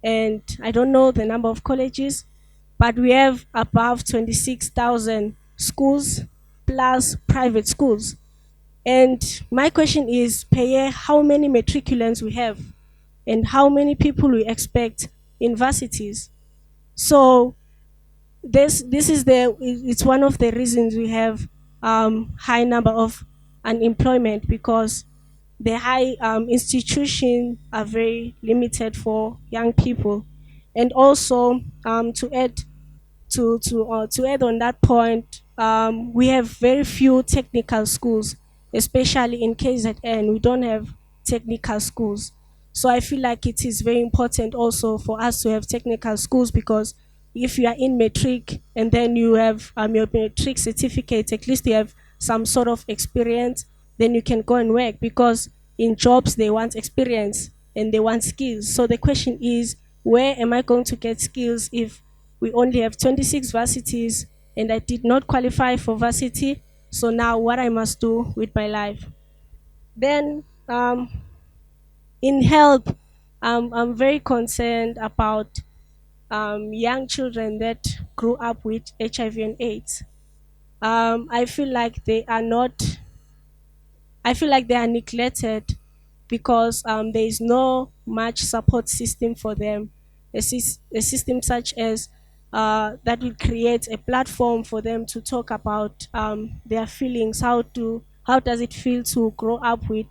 and I don't know the number of colleges, but we have above 26,000 schools plus private schools. And my question is, per year, how many matriculants we have and how many people we expect in varsities? So this is it's one of the reasons we have high number of unemployment, because the high institutions are very limited for young people. And also, to add on that point, we have very few technical schools, especially in KZN. We don't have technical schools. So I feel like it is very important also for us to have technical schools, because if you are in matric and then you have your matric certificate, at least you have some sort of experience, then you can go and work, because in jobs they want experience and they want skills. So the question is, where am I going to get skills if we only have 26 varsities and I did not qualify for varsity? So now what I must do with my life? Then in health, I'm very concerned about young children that grew up with HIV and AIDS. I feel like they are not I feel like they are neglected, because there is no much support system for them. A system such as that will create a platform for them to talk about their feelings. How does it feel to grow up with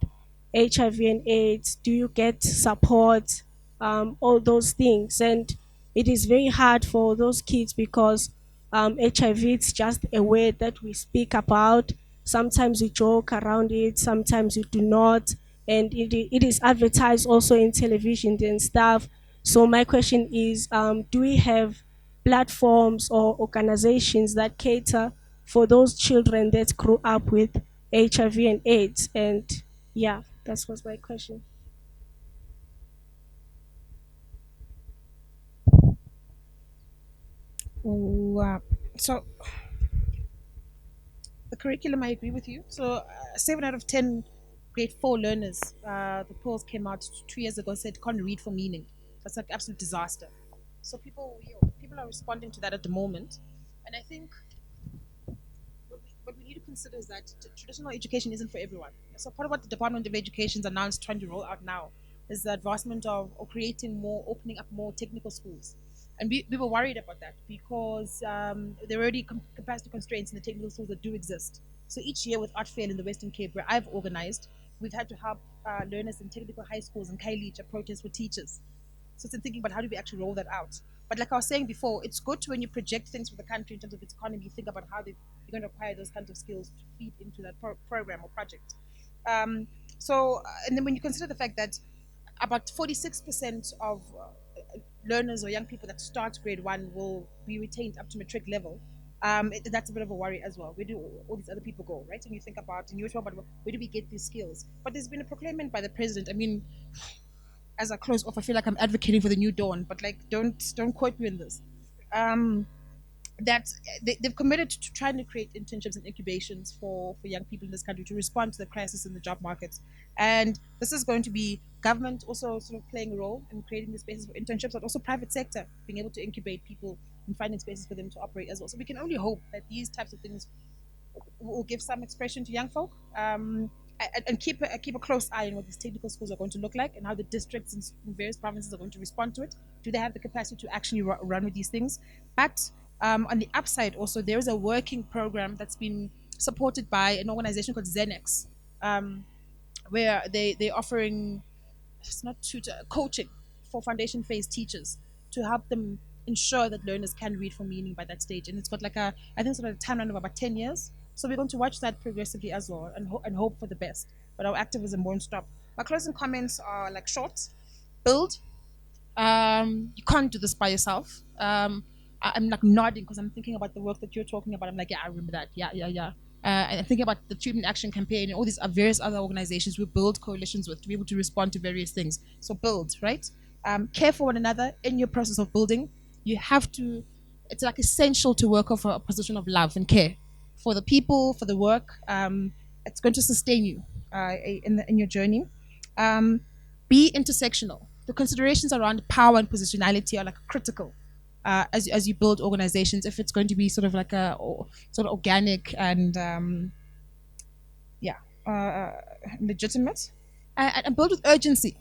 HIV and AIDS? Do you get support? All those things, and it is very hard for those kids, because HIV is just a word that we speak about. Sometimes we joke around it, sometimes we do not, and it is advertised also in television and stuff. So my question is, do we have platforms or organizations that cater for those children that grew up with HIV and AIDS? And yeah, that was my question. Wow. So the curriculum, I agree with you. So 7 out of 10 grade 4 learners, the polls came out 2 years ago, said can't read for meaning. That's like absolute disaster. So people are responding to that at the moment, and I think what we need to consider is that traditional education isn't for everyone. So part of what the Department of Education is announced trying to roll out now is the advancement of or creating more, opening up more technical schools. And we were worried about that because there are already capacity constraints in the technical schools that do exist. So each year with Art Fair in the Western Cape, where I've organized, we've had to help learners in technical high schools in Khayelitsha protest for teachers. So it's in thinking about how do we actually roll that out. But like I was saying before, it's good when you project things for the country in terms of its economy, you think about how you're going to acquire those kinds of skills to feed into that program or project. And then when you consider the fact that about 46% of learners or young people that start grade 1 will be retained up to matric level, that's a bit of a worry as well. Where do all these other people go, right? And you think about, and you talk about where do we get these skills? But there's been a proclamation by the president. I mean, as I close off, I feel like I'm advocating for the new dawn, but like, don't quote me on this. That they've committed to trying to create internships and incubations for young people in this country to respond to the crisis in the job market. And this is going to be government also sort of playing a role in creating the spaces for internships, but also private sector being able to incubate people and finding spaces for them to operate as well. So we can only hope that these types of things will give some expression to young folk, and keep a close eye on what these technical schools are going to look like and how the districts in various provinces are going to respond to it. Do they have the capacity to actually run with these things? But on the upside, also, there is a working program that's been supported by an organization called Zenex, where they're offering, it's not tutor, coaching for foundation phase teachers to help them ensure that learners can read for meaning by that stage. And it's got like I think it's got a timeline of about 10 years. So we're going to watch that progressively as well and hope for the best. But our activism won't stop. My closing comments are like short. Build. You can't do this by yourself. I'm like nodding because I'm thinking about the work that you're talking about. I'm like, yeah, I remember that. Yeah. And thinking about the Treatment Action Campaign and all these various other organizations we build coalitions with to be able to respond to various things. So build, right? Care for one another in your process of building. You have to, it's like essential to work off a position of love and care for the people, for the work. It's going to sustain you in your journey. Be intersectional. The considerations around power and positionality are like critical as you build organizations. If it's going to be sort of like a sort of organic and legitimate, and build with urgency.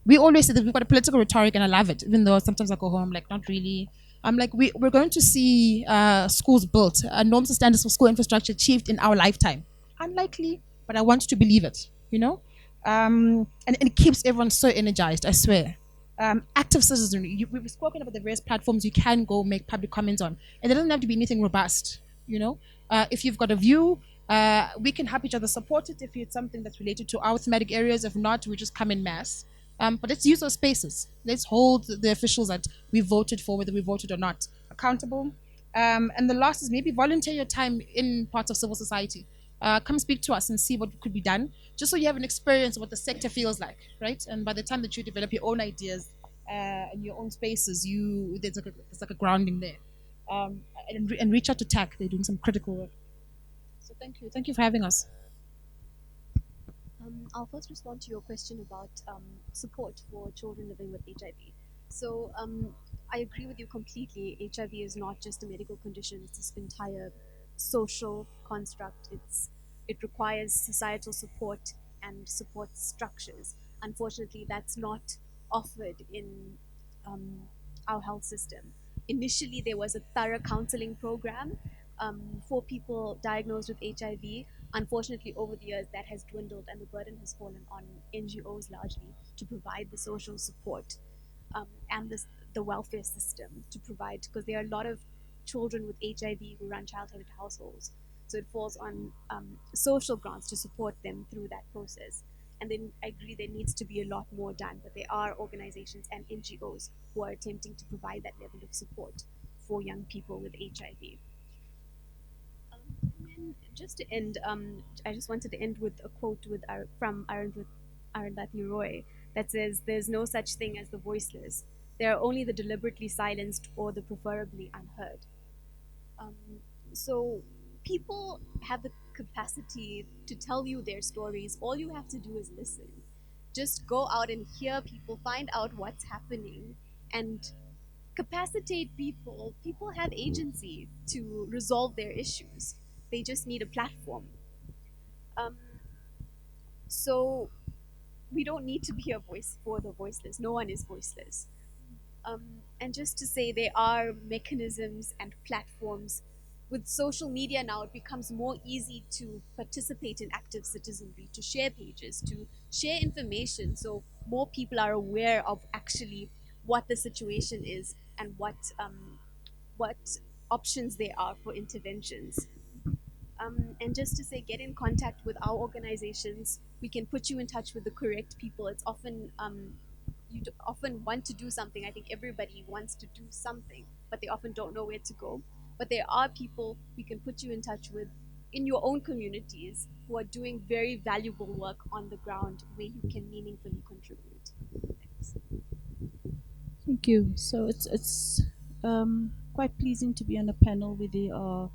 We always say that we've got a political rhetoric, and I love it. Even though sometimes I go home, I'm like, not really. I'm like, we're going to see schools built, norms and standards for school infrastructure achieved in our lifetime. Unlikely, but I want to believe it. You know. And it keeps everyone so energized, I swear. Active citizenry. We've spoken about the various platforms you can go make public comments on. And it doesn't have to be anything robust, you know. If you've got a view, we can help each other support it if it's something that's related to our thematic areas. If not, we just come in mass. But let's use those spaces. Let's hold the officials that we voted for, whether we voted or not, accountable. And the last is maybe volunteer your time in parts of civil society. Come speak to us and see what could be done, just so you have an experience of what the sector feels like, right? And by the time that you develop your own ideas and your own spaces, there's like a grounding there. And reach out to TAC. They're doing some critical work. So thank you. Thank you for having us. I'll first respond to your question about support for children living with HIV. So I agree with you completely. HIV is not just a medical condition, it's this entire social construct. It requires societal support and support structures. Unfortunately, that's not offered in our health system. Initially, there was a thorough counseling program for people diagnosed with HIV. Unfortunately, over the years, that has dwindled and the burden has fallen on NGOs largely to provide the social support and the welfare system to provide, because there are a lot of children with HIV who run child-headed households. So it falls on social grants to support them through that process. And then I agree there needs to be a lot more done, but there are organizations and NGOs who are attempting to provide that level of support for young people with HIV. And then just to end, I just wanted to end with a quote from Arundhati Roy that says, "There's no such thing as the voiceless. There are only the deliberately silenced or the preferably unheard." So people have the capacity to tell you their stories. All you have to do is listen. Just go out and hear people, find out what's happening, and capacitate people. People have agency to resolve their issues. They just need a platform. So we don't need to be a voice for the voiceless. No one is voiceless. And just to say, there are mechanisms and platforms. With social media now, it becomes more easy to participate in active citizenry, to share pages, to share information, so more people are aware of actually what the situation is and what options there are for interventions. And just to say, get in contact with our organizations. We can put you in touch with the correct people. It's often you often want to do something. I think everybody wants to do something, but they often don't know where to go. But there are people we can put you in touch with in your own communities who are doing very valuable work on the ground where you can meaningfully contribute. Thanks. Thank you. So it's quite pleasing to be on a panel where there are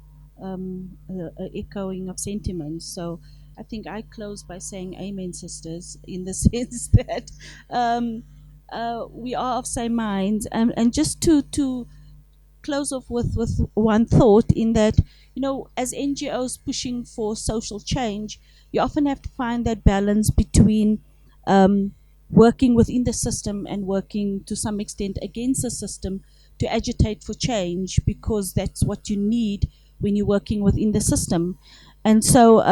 echoing of sentiments. So I think I close by saying amen, sisters, in the sense that we are of same minds. And just to close off with one thought, in that, you know, as NGOs pushing for social change, you often have to find that balance between working within the system and working to some extent against the system to agitate for change, because that's what you need when you're working within the system. And so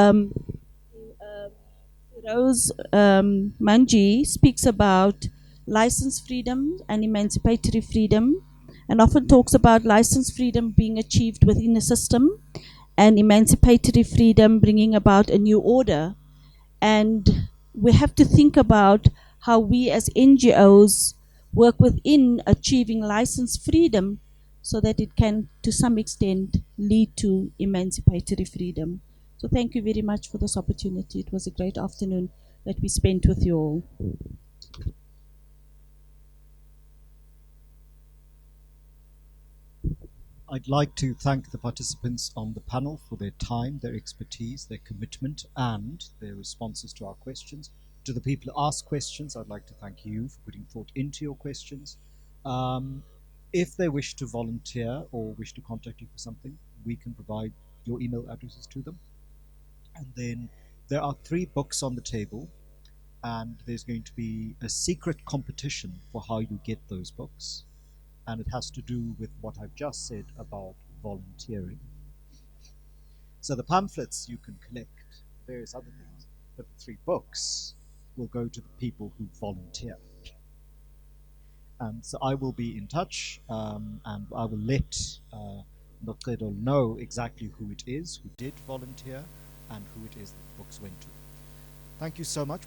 Rose Manji speaks about license freedom and emancipatory freedom, and often talks about license freedom being achieved within a system and emancipatory freedom bringing about a new order. And we have to think about how we as NGOs work within achieving license freedom so that it can, to some extent, lead to emancipatory freedom. So thank you very much for this opportunity. It was a great afternoon that we spent with you all. I'd like to thank the participants on the panel for their time, their expertise, their commitment, and their responses to our questions. To the people who asked questions, I'd like to thank you for putting thought into your questions. If they wish to volunteer or wish to contact you for something, we can provide your email addresses to them. And then there are 3 books on the table, and there's going to be a secret competition for how you get those books. And it has to do with what I've just said about volunteering. So the pamphlets you can collect, various other things, but the 3 books will go to the people who volunteer. And so I will be in touch, and I will let Noncedo know exactly who it is who did volunteer and who it is that the books went to. Thank you so much.